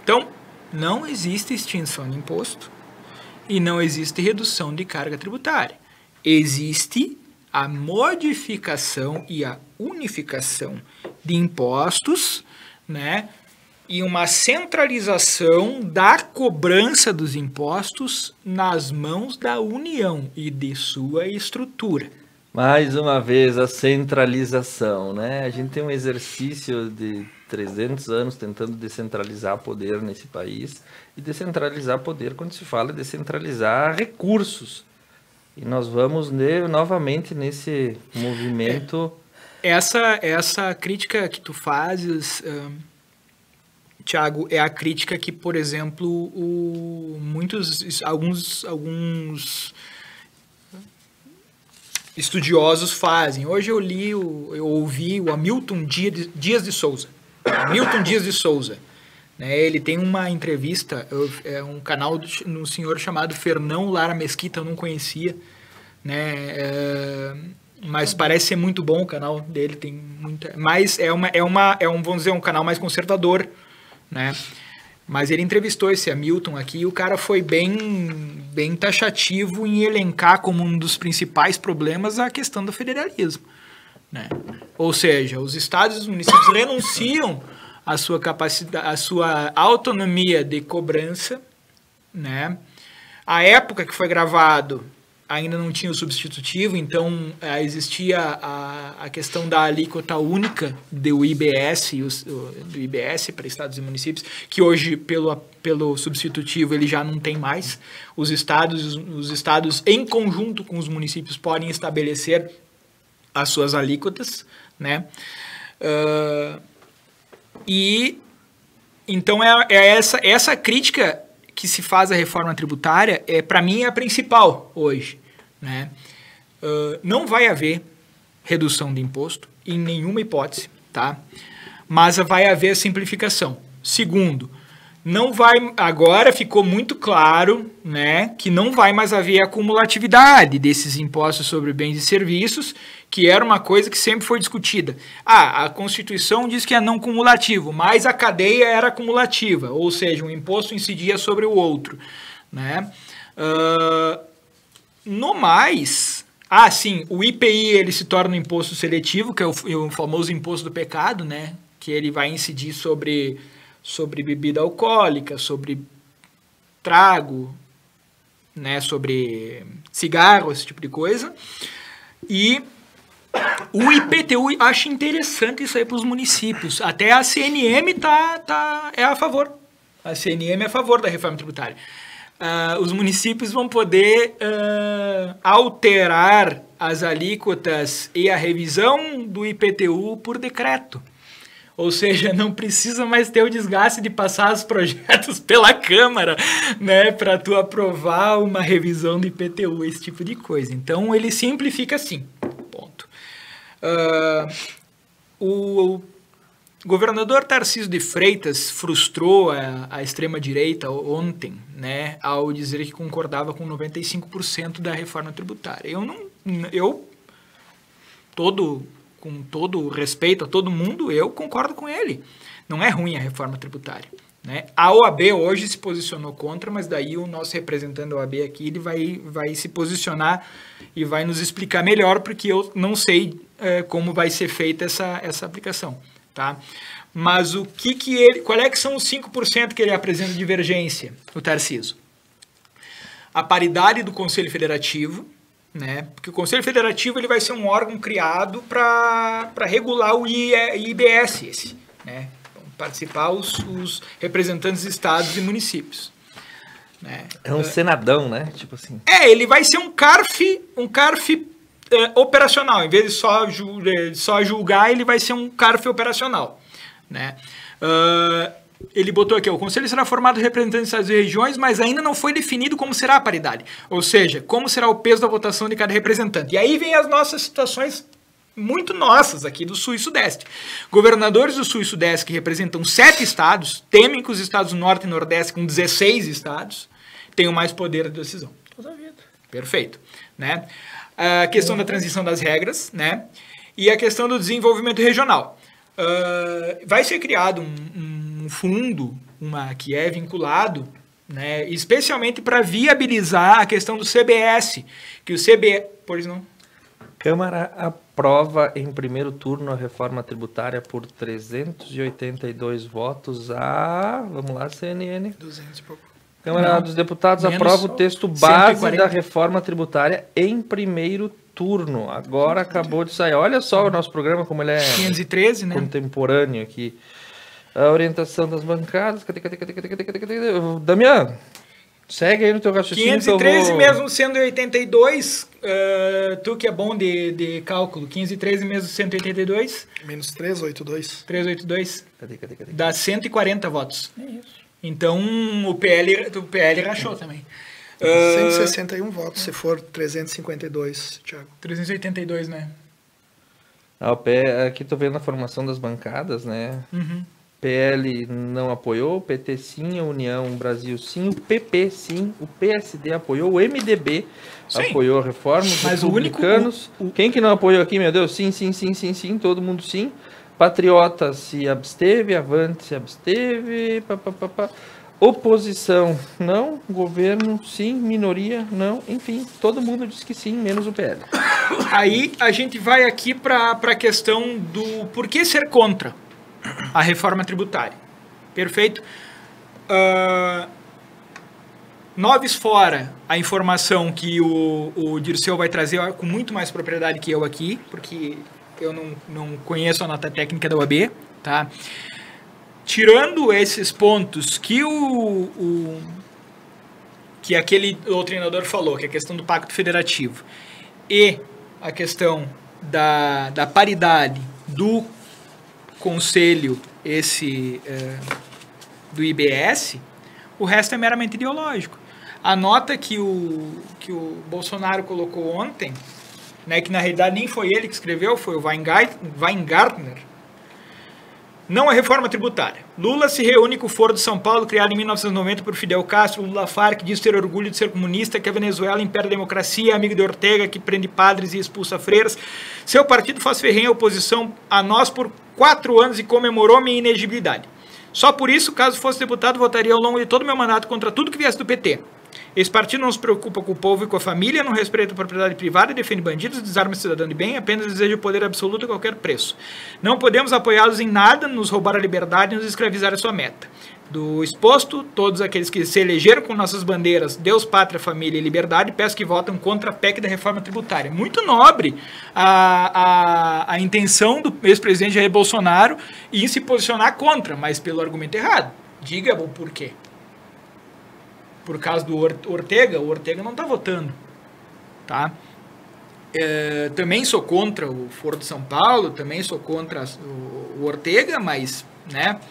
Então, não existe extinção de imposto e não existe redução de carga tributária. Existe a modificação e a unificação de impostos, né, e uma centralização da cobrança dos impostos nas mãos da União e de sua estrutura. Mais uma vez, a centralização, né? A gente tem um exercício de 300 anos tentando descentralizar poder nesse país, e descentralizar poder quando se fala de descentralizar recursos. E nós vamos novamente nesse movimento. Essa crítica que tu fazes, Thiago, é a crítica que, por exemplo, alguns estudiosos fazem. Hoje eu ouvi o Hamilton Dias de Souza. Hamilton Dias de Souza. Né, ele tem uma entrevista, é um canal de um senhor chamado Fernão Lara Mesquita, eu não conhecia, né, mas parece ser muito bom o canal dele, tem muita, mas vamos dizer, um canal mais conservador, né, mas ele entrevistou esse Hamilton aqui e o cara foi bem taxativo em elencar como um dos principais problemas a questão do federalismo, né, ou seja, os estados e os municípios renunciam a sua capacidade, a sua autonomia de cobrança, né? A época que foi gravado ainda não tinha o substitutivo, então existia a questão da alíquota única do IBS, do IBS para estados e municípios, que hoje, pelo substitutivo, ele já não tem mais. Os estados, em conjunto com os municípios, podem estabelecer as suas alíquotas, né? E então essa crítica que se faz à reforma tributária para mim é a principal hoje, né? Não vai haver redução de imposto em nenhuma hipótese, tá? Mas vai haver simplificação. Segundo, agora ficou muito claro, né, que não vai mais haver acumulatividade desses impostos sobre bens e serviços, que era uma coisa que sempre foi discutida. A Constituição diz que é não cumulativo, mas a cadeia era acumulativa, ou seja, um imposto incidia sobre o outro, né? No mais, sim, o IPI ele se torna um imposto seletivo, que é o famoso imposto do pecado, né, que ele vai incidir sobre bebida alcoólica, sobre trago, né, sobre cigarro, esse tipo de coisa. E O IPTU, acho interessante isso aí para os municípios. Até a CNM é a favor. A CNM é a favor da reforma tributária. Os municípios vão poder alterar as alíquotas e a revisão do IPTU por decreto. Ou seja, não precisa mais ter o desgaste de passar os projetos pela Câmara, né, para tu aprovar uma revisão do IPTU, esse tipo de coisa. Então, ele simplifica assim. Ponto. O governador Tarcísio de Freitas frustrou a extrema-direita ontem, né, ao dizer que concordava com 95% da reforma tributária. Com todo respeito a todo mundo, eu concordo com ele. Não é ruim a reforma tributária, né? A OAB hoje se posicionou contra, mas daí o nosso representante da OAB aqui ele vai se posicionar e vai nos explicar melhor, porque eu não sei como vai ser feita essa aplicação, tá? Mas qual é que são os 5% que ele apresenta de divergência, o Tarcísio? A paridade do Conselho Federativo, né? Porque o Conselho Federativo ele vai ser um órgão criado para regular o IBS, né? Vão participar os representantes de estados e municípios, né? É um senadão, né? Tipo assim. Ele vai ser um CARF operacional. Em vez de só julgar, ele vai ser um CARF operacional, né? Ele botou aqui, o conselho será formado de representantes de estados e regiões, mas ainda não foi definido como será a paridade. Ou seja, como será o peso da votação de cada representante. E aí vem as nossas situações muito nossas aqui do Sul e Sudeste. Governadores do Sul e Sudeste que representam 7 estados, temem que os estados do Norte e Nordeste, com 16 estados, tenham mais poder de decisão. Toda a vida. Perfeito. Né? A questão da transição das regras, né? E a questão do desenvolvimento regional. Vai ser criado um fundo que é vinculado, né, especialmente para viabilizar a questão do CBS, que o CBS... Pois não? Câmara aprova em primeiro turno a reforma tributária por 382 votos a... Vamos lá, CNN. 200 e pouco. Câmara dos Deputados aprova o texto base da reforma tributária em primeiro turno. Agora acabou de sair. Olha só o nosso programa, como ele é 513, né? Contemporâneo aqui. A orientação das bancadas. Cadê? Damião, segue aí no teu raciocínio. 513 mesmo sendo 82, tu que é bom de cálculo. 513 mesmo 182. Menos 382. 382. Cadê? Dá 140 votos. É isso. Então o PL rachou também. 161 votos, se for 352, Thiago. 382, né? Aqui tô vendo a formação das bancadas, né? Uhum. PL não apoiou, o PT sim, a União Brasil sim, o PP sim, o PSD apoiou, o MDB apoiou a reforma, os republicanos. Quem que não apoiou aqui, meu Deus? Sim, todo mundo sim. Patriota se absteve, Avante se absteve, Oposição não, governo sim, minoria não, enfim, todo mundo disse que sim, menos o PL. Aí a gente vai aqui para a questão do por que ser contra a reforma tributária. Perfeito? Noves fora a informação que o Dirceu vai trazer com muito mais propriedade que eu aqui, porque eu não conheço a nota técnica da UAB, tá? Tirando esses pontos que que aquele treinador falou, que é a questão do pacto federativo e a questão da paridade do conselho do IBS, o resto é meramente ideológico. A nota que o Bolsonaro colocou ontem, né, que na realidade nem foi ele que escreveu, foi o Weingartner, não é reforma tributária. Lula se reúne com o Foro de São Paulo, criado em 1990 por Fidel Castro. Lula Farc diz ter orgulho de ser comunista, que a Venezuela impera a democracia, é amigo de Ortega, que prende padres e expulsa freiras. Seu partido faz ferrenha oposição a nós por 4 anos e comemorou minha inegibilidade. Só por isso, caso fosse deputado, votaria ao longo de todo o meu mandato contra tudo que viesse do PT. Esse partido não se preocupa com o povo e com a família, não respeita a propriedade privada, defende bandidos, desarma o cidadão de bem, apenas deseja o poder absoluto a qualquer preço. Não podemos apoiá-los em nada, nos roubar a liberdade e nos escravizar a sua meta. Do exposto, todos aqueles que se elegeram com nossas bandeiras Deus, Pátria, Família e Liberdade, peço que votem contra a PEC da reforma tributária. Muito nobre a intenção do ex-presidente Jair Bolsonaro em se posicionar contra, mas pelo argumento errado. Diga o porquê. Por causa do Ortega, o Ortega não está votando. Tá? Também sou contra o Foro de São Paulo, também sou contra o Ortega, mas, né?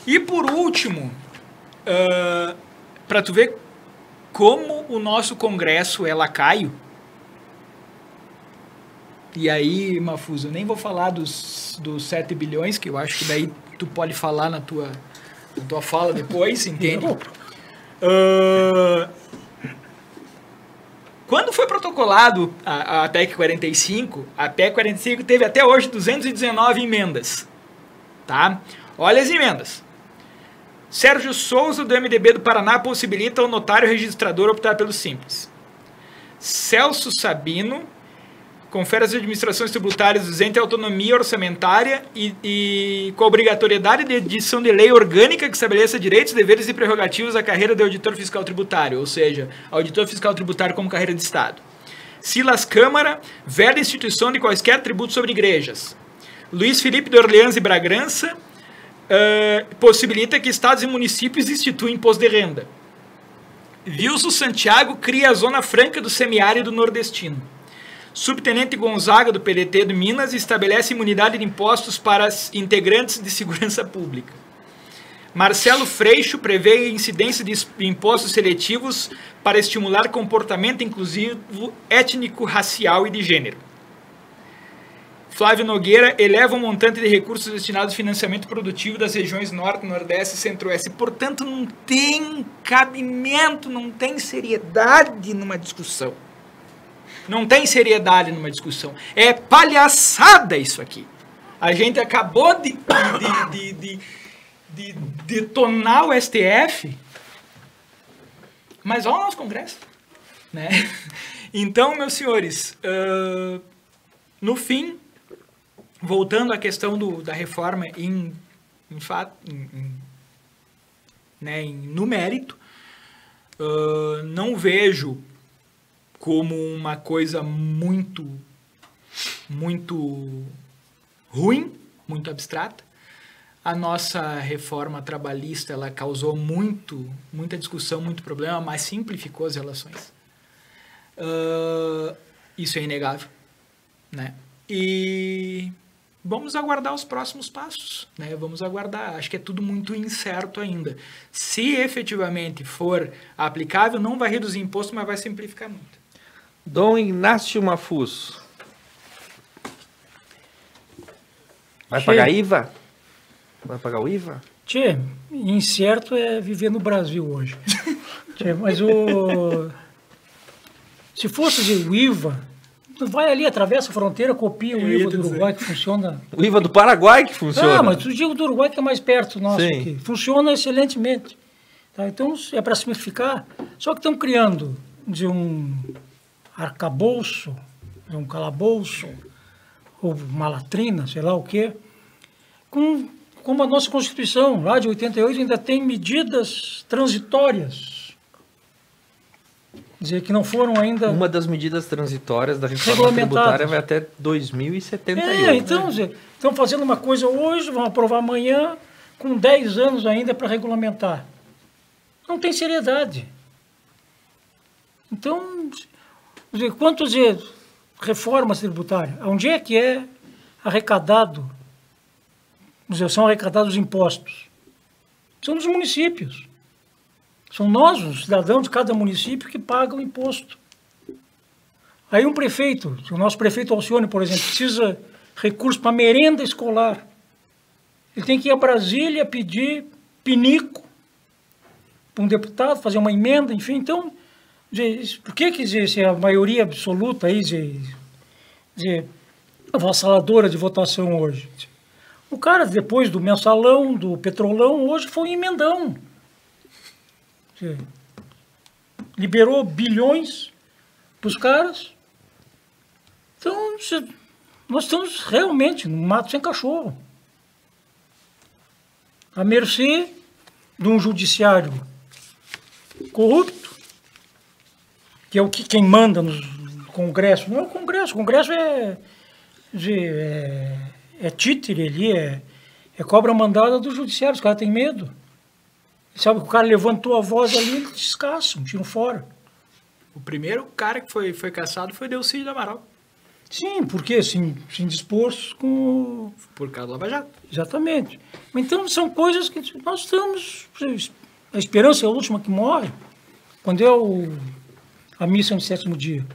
E por último, para tu ver como o nosso Congresso é lacaio, e aí, Mafuso, eu nem vou falar dos 7 bilhões, que eu acho que daí tu pode falar na tua fala depois, entende? Quando foi protocolado a PEC 45, a PEC 45 teve até hoje 219 emendas, tá? Olha as emendas. Sérgio Souza, do MDB do Paraná, possibilita ao notário registrador optar pelo Simples. Celso Sabino confere às administrações tributárias isenta autonomia orçamentária e com a obrigatoriedade de edição de lei orgânica que estabeleça direitos, deveres e prerrogativas da carreira de auditor fiscal tributário, ou seja, auditor fiscal tributário como carreira de Estado. Silas Câmara veda a instituição de quaisquer tributos sobre igrejas. Luiz Felipe de Orleans e Bragança possibilita que estados e municípios instituam imposto de renda. Wilson Santiago cria a Zona Franca do Semiárido Nordestino. Subtenente Gonzaga, do PDT de Minas, estabelece imunidade de impostos para integrantes de segurança pública. Marcelo Freixo prevê incidência de impostos seletivos para estimular comportamento inclusivo étnico, racial e de gênero. Flávio Nogueira eleva o montante de recursos destinados ao financiamento produtivo das regiões Norte, Nordeste e Centro-Oeste. Portanto, não tem cabimento, não tem seriedade numa discussão. Não tem seriedade numa discussão. É palhaçada isso aqui. A gente acabou de detonar o STF, mas olha o nosso Congresso. Né? Então, meus senhores, no fim, voltando à questão da reforma no mérito, não vejo como uma coisa muito ruim, muito abstrata. A nossa reforma trabalhista, ela causou muita discussão, muito problema, mas simplificou as relações. Isso é inegável, né? E vamos aguardar os próximos passos, né? Vamos aguardar. Acho que é tudo muito incerto ainda. Se efetivamente for aplicável, não vai reduzir imposto, mas vai simplificar muito. Dom Inácio Mafuz. Vai pagar IVA? Vai pagar o IVA? Tchê, incerto é viver no Brasil hoje. Tchê, mas se fosse o IVA, tu vai ali, atravessa a fronteira, copia o IVA do Uruguai, que funciona... O IVA do Paraguai que funciona. Ah, mas tu diga o do Uruguai que é mais perto nosso aqui. Funciona excelentemente. Tá? Então, é para simplificar. Só que estão criando de um arcabouço, um calabouço, ou uma latrina, sei lá o quê, como a nossa Constituição, lá de 88, ainda tem medidas transitórias. Quer dizer, que não foram ainda... Uma das medidas transitórias da reforma tributária vai até 2078. Então, estão fazendo uma coisa hoje, vão aprovar amanhã, com 10 anos ainda para regulamentar. Não tem seriedade. Então... Quantos reformas tributárias? Onde é que é arrecadado? São arrecadados impostos? São nos municípios. São nós, os cidadãos de cada município, que pagam imposto. Aí um prefeito, o nosso prefeito Alcione, por exemplo, precisa recurso para merenda escolar. Ele tem que ir a Brasília pedir pinico para um deputado, fazer uma emenda, enfim. Então, por que se a maioria absoluta aí avassaladora de votação hoje? O cara, depois do mensalão, do petrolão, hoje foi um emendão. Liberou bilhões para os caras. Então, nós estamos realmente no mato sem cachorro. À mercê de um judiciário corrupto, que é quem manda no Congresso. Não é o Congresso é títere ali, é cobra mandada do judiciário, os caras têm medo. Sabe que o cara levantou a voz ali, eles descassam, tiram fora. O primeiro cara que foi caçado foi Delcídio Amaral. Sim, porque se indispôs com... Por causa do Lava Jato. Exatamente. Então, são coisas que nós estamos... A esperança é a última que morre. Quando é a missa no 7º dia.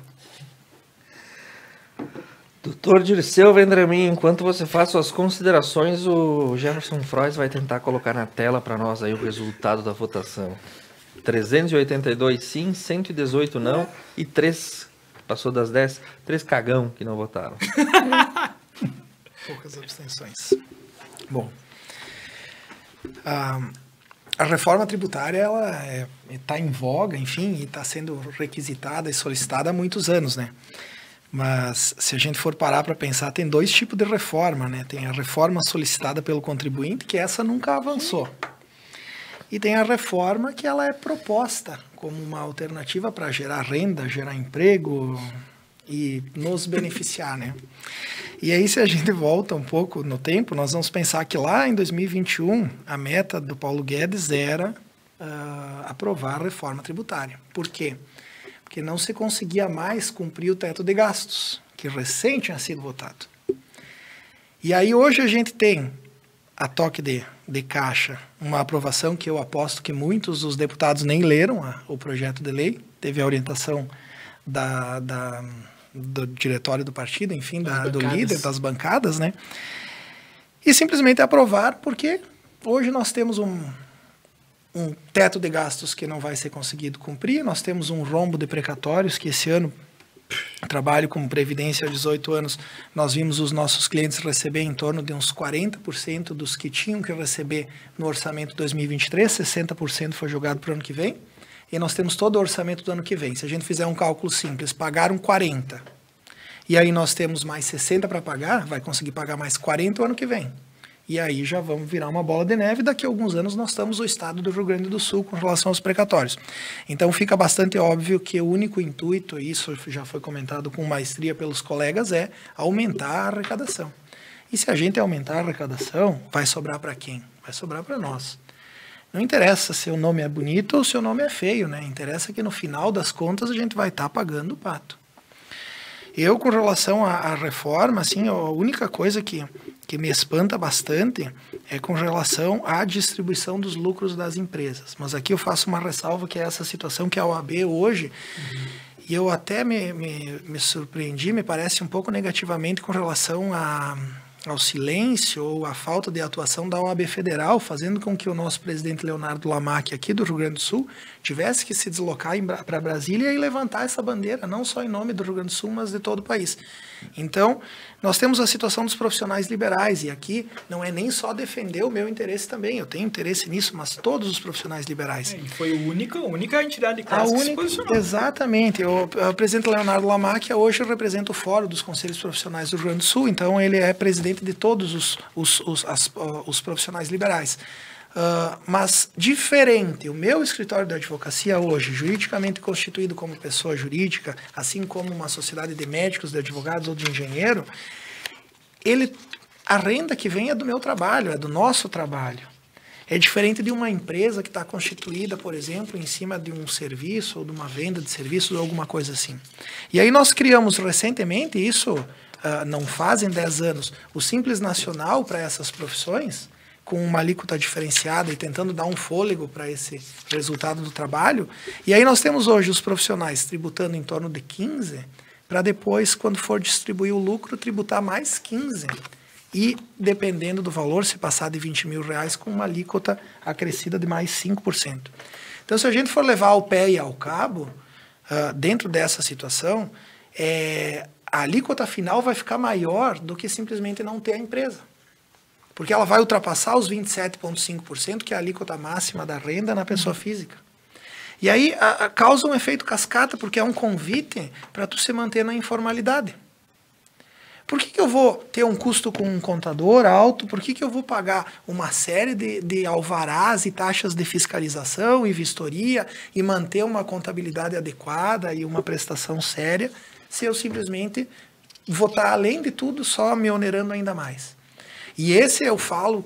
Doutor Dirceu Vendramin, enquanto você faz suas considerações, o Jefferson Frois vai tentar colocar na tela para nós aí o resultado da votação. 382 sim, 118 não e 3, passou das 10, 3 cagão que não votaram. Poucas abstenções. Bom, a reforma tributária ela está em voga, enfim, e está sendo requisitada e solicitada há muitos anos, né? Mas, se a gente for parar para pensar, tem 2 tipos de reforma, né? Tem a reforma solicitada pelo contribuinte, que essa nunca avançou. E tem a reforma que ela é proposta como uma alternativa para gerar renda, gerar emprego e nos beneficiar, né? E aí, se a gente volta um pouco no tempo, nós vamos pensar que lá em 2021, a meta do Paulo Guedes era aprovar a reforma tributária. Por quê? Porque não se conseguia mais cumprir o teto de gastos, que recém tinha sido votado. E aí hoje a gente tem, a toque de caixa, uma aprovação que eu aposto que muitos dos deputados nem leram o projeto de lei, teve a orientação do diretório do partido, enfim, do líder, das bancadas, né? E simplesmente aprovar, porque hoje nós temos um teto de gastos que não vai ser conseguido cumprir, nós temos um rombo de precatórios que esse ano, trabalho com Previdência há 18 anos, nós vimos os nossos clientes receber em torno de uns 40% dos que tinham que receber no orçamento 2023, 60% foi jogado para o ano que vem, e nós temos todo o orçamento do ano que vem. Se a gente fizer um cálculo simples, pagaram 40, e aí nós temos mais 60 para pagar, vai conseguir pagar mais 40 o ano que vem. E aí já vamos virar uma bola de neve. Daqui a alguns anos nós estamos no estado do Rio Grande do Sul com relação aos precatórios. Então fica bastante óbvio que o único intuito, e isso já foi comentado com maestria pelos colegas, é aumentar a arrecadação. E se a gente aumentar a arrecadação, vai sobrar para quem? Vai sobrar para nós. Não interessa se o nome é bonito ou se o nome é feio, né? Interessa que no final das contas a gente vai estar pagando o pato. Eu, com relação à reforma, assim, a única coisa que me espanta bastante é com relação à distribuição dos lucros das empresas. Mas aqui eu faço uma ressalva, que é essa situação que a OAB hoje, e eu até me surpreendi, me parece um pouco negativamente com relação ao silêncio ou à falta de atuação da OAB Federal, fazendo com que o nosso presidente Leonardo Lamac, aqui do Rio Grande do Sul, tivesse que se deslocar para Brasília e levantar essa bandeira, não só em nome do Rio Grande do Sul, mas de todo o país. Então, nós temos a situação dos profissionais liberais, e aqui não é nem só defender o meu interesse também, eu tenho interesse nisso, mas todos os profissionais liberais. E foi a única entidade de classe que se posicionou. Exatamente. O presidente Leonardo Lamac hoje representa o Fórum dos Conselhos Profissionais do Rio Grande do Sul, então ele é presidente de todos os profissionais liberais. Mas diferente, o meu escritório de advocacia hoje, juridicamente constituído como pessoa jurídica, assim como uma sociedade de médicos, de advogados ou de engenheiro, a renda que vem é do meu trabalho, é do nosso trabalho. É diferente de uma empresa que está constituída, por exemplo, em cima de um serviço ou de uma venda de serviços ou alguma coisa assim. E aí nós criamos recentemente, isso não fazem 10 anos, o Simples Nacional para essas profissões, com uma alíquota diferenciada e tentando dar um fôlego para esse resultado do trabalho. E aí nós temos hoje os profissionais tributando em torno de 15%, para depois, quando for distribuir o lucro, tributar mais 15%. E, dependendo do valor, se passar de R$20 mil, com uma alíquota acrescida de mais 5%. Então, se a gente for levar ao pé e ao cabo, dentro dessa situação, a alíquota final vai ficar maior do que simplesmente não ter a empresa. Porque ela vai ultrapassar os 27,5%, que é a alíquota máxima da renda na pessoa física. E aí causa um efeito cascata, porque é um convite para tu se manter na informalidade. Por que eu vou ter um custo com um contador alto? Por que eu vou pagar uma série de alvarás e taxas de fiscalização e vistoria e manter uma contabilidade adequada e uma prestação séria, se eu simplesmente vou estar, além de tudo, só me onerando ainda mais? E esse eu falo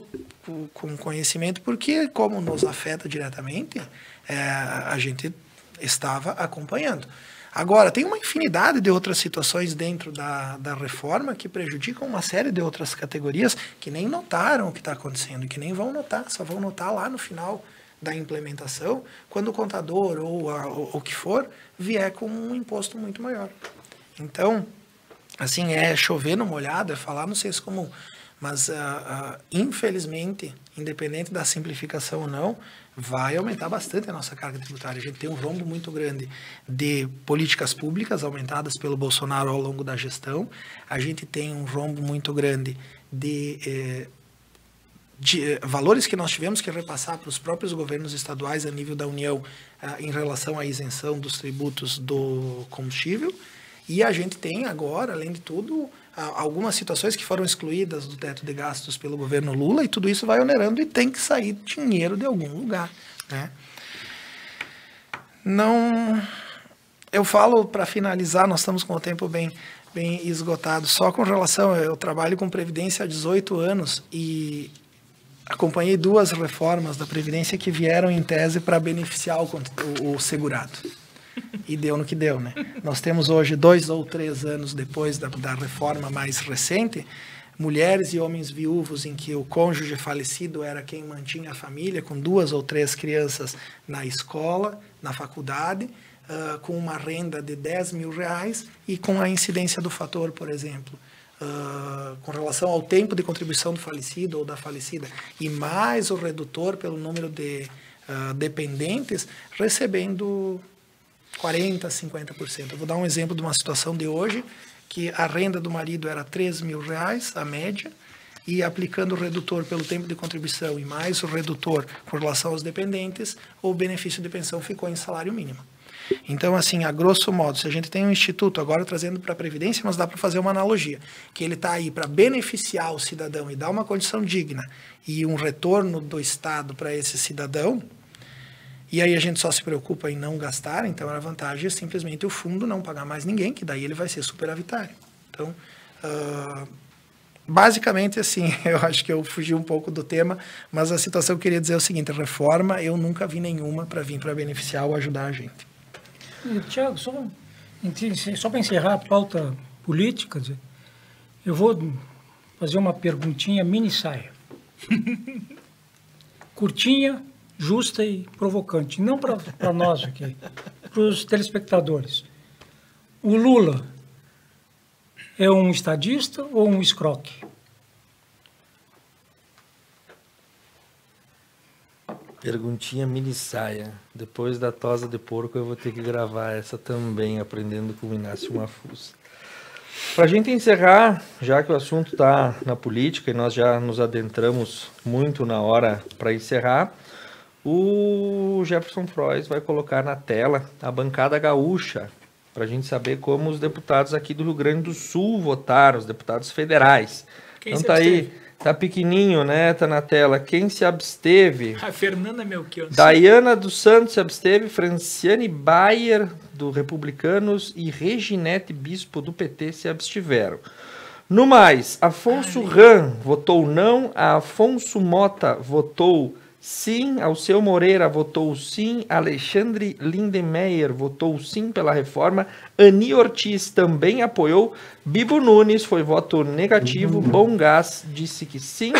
com conhecimento porque, como nos afeta diretamente, a gente estava acompanhando. Agora, tem uma infinidade de outras situações dentro da reforma que prejudicam uma série de outras categorias que nem notaram o que está acontecendo, que nem vão notar, só vão notar lá no final da implementação, quando o contador ou o que for vier com um imposto muito maior. Então, assim, é chover no molhado, é falar no senso comum. Mas, infelizmente, independente da simplificação ou não, vai aumentar bastante a nossa carga tributária. A gente tem um rombo muito grande de políticas públicas aumentadas pelo Bolsonaro ao longo da gestão. A gente tem um rombo muito grande de valores que nós tivemos que repassar para os próprios governos estaduais a nível da União em relação à isenção dos tributos do combustível. E a gente tem agora, além de tudo, algumas situações que foram excluídas do teto de gastos pelo governo Lula, e tudo isso vai onerando e tem que sair dinheiro de algum lugar, né? Não, eu falo, para finalizar, nós estamos com o tempo bem esgotado, só com relação, eu trabalho com Previdência há 18 anos e acompanhei 2 reformas da Previdência que vieram em tese para beneficiar o segurado. E deu no que deu, né? Nós temos hoje, 2 ou 3 anos depois da reforma mais recente, mulheres e homens viúvos em que o cônjuge falecido era quem mantinha a família, com 2 ou 3 crianças na escola, na faculdade, com uma renda de R$10.000 e com a incidência do fator, por exemplo, com relação ao tempo de contribuição do falecido ou da falecida, e mais o redutor pelo número de dependentes, recebendo 40%, 50%. Eu vou dar um exemplo de uma situação de hoje, que a renda do marido era R$3.000, a média, e aplicando o redutor pelo tempo de contribuição e mais o redutor com relação aos dependentes, o benefício de pensão ficou em salário mínimo. Então, assim, a grosso modo, se a gente tem um instituto, agora trazendo para a Previdência, mas dá para fazer uma analogia, que ele está aí para beneficiar o cidadão e dar uma condição digna e um retorno do Estado para esse cidadão, e aí a gente só se preocupa em não gastar, então a vantagem é simplesmente o fundo não pagar mais ninguém, que daí ele vai ser superavitário. Então, basicamente assim, eu acho que eu fugi um pouco do tema, mas a situação que eu queria dizer é o seguinte, reforma eu nunca vi nenhuma para vir para beneficiar ou ajudar a gente. Tiago, só para encerrar a pauta política, eu vou fazer uma perguntinha mini saia. Curtinha, justa e provocante. Não para nós aqui, para os telespectadores. O Lula é um estadista ou um escroque? Perguntinha mini saia. Depois da tosa de porco eu vou ter que gravar essa também, aprendendo com o Inácio Mafuz. Para a gente encerrar, já que o assunto está na política e nós já nos adentramos muito na hora para encerrar, o Jefferson Frois vai colocar na tela a bancada gaúcha, para a gente saber como os deputados aqui do Rio Grande do Sul votaram, os deputados federais. Quem então se tá absteve? aí, tá pequenininho, né? Tá na tela. Quem se absteve? A Fernanda Melchior. Daiana dos Santos se absteve, Franciane Bayer, do Republicanos, e Reginete Bispo, do PT, se abstiveram. No mais, Afonso Ram votou não, a Afonso Mota votou sim, Alceu Moreira votou sim, Alexandre Lindemeyer votou sim pela reforma, Ani Ortiz também apoiou, Bibo Nunes foi voto negativo, Bom Gás disse que sim,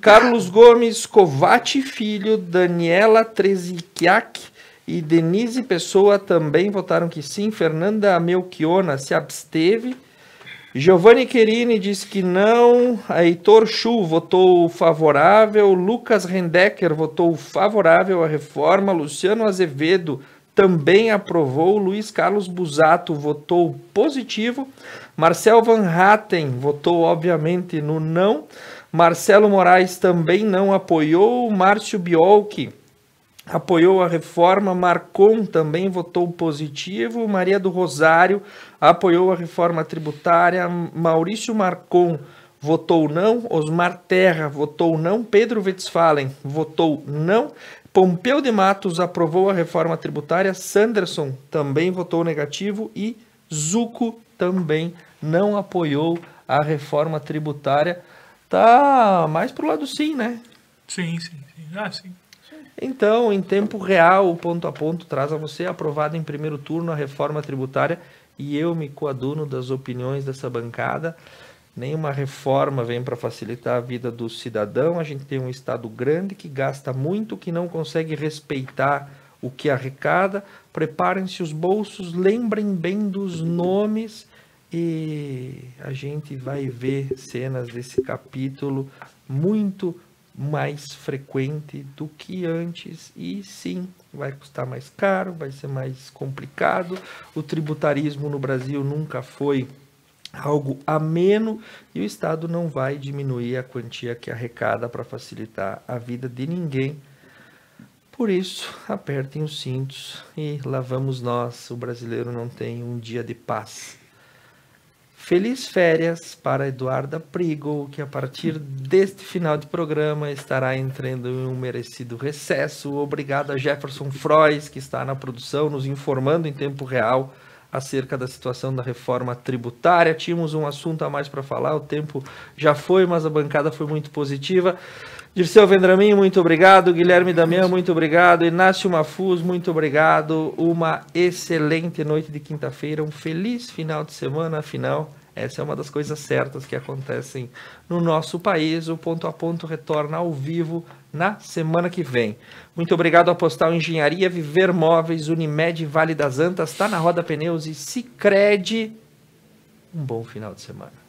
Carlos Gomes, Covati Filho, Daniela Trezikiak e Denise Pessoa também votaram que sim, Fernanda Melchiona se absteve, Giovanni Querini disse que não, Heitor Chu votou favorável, Lucas Rendecker votou favorável à reforma, Luciano Azevedo também aprovou, Luiz Carlos Busato votou positivo, Marcel Van Hatten votou obviamente no não, Marcelo Moraes também não apoiou, Márcio Biolchi apoiou a reforma. Marcon também votou positivo. Maria do Rosário apoiou a reforma tributária. Maurício Marcon votou não. Osmar Terra votou não. Pedro Westphalen votou não. Pompeu de Matos aprovou a reforma tributária. Sanderson também votou negativo. E Zuco também não apoiou a reforma tributária. Tá mais pro lado sim, né? Sim. Ah, sim. Então, em tempo real, o Ponto a Ponto traz a você aprovada em primeiro turno a reforma tributária, e eu me coaduno das opiniões dessa bancada. Nenhuma reforma vem para facilitar a vida do cidadão. A gente tem um Estado grande que gasta muito, que não consegue respeitar o que arrecada. Preparem-se os bolsos, lembrem bem dos nomes, e a gente vai ver cenas desse capítulo muito mais frequente do que antes, e sim, vai custar mais caro, vai ser mais complicado. O tributarismo no Brasil nunca foi algo ameno, e o Estado não vai diminuir a quantia que arrecada para facilitar a vida de ninguém. Por isso, apertem os cintos e lá vamos nós. O brasileiro não tem um dia de paz. Feliz férias para Eduarda Prigo, que a partir deste final de programa estará entrando em um merecido recesso. Obrigado a Jefferson Frois, que está na produção, nos informando em tempo real acerca da situação da reforma tributária. Tínhamos um assunto a mais para falar, o tempo já foi, mas a bancada foi muito positiva. Dirceu Vendramin, muito obrigado. Guilherme Damião, muito obrigado. Inácio Mafuz, muito obrigado. Uma excelente noite de quinta-feira, um feliz final de semana. Afinal, essa é uma das coisas certas que acontecem no nosso país. O Ponto a Ponto retorna ao vivo na semana que vem. Muito obrigado a Postal Engenharia, Viver Móveis, Unimed, Vale das Antas, Tá na Roda Pneus e Sicredi. Um bom final de semana.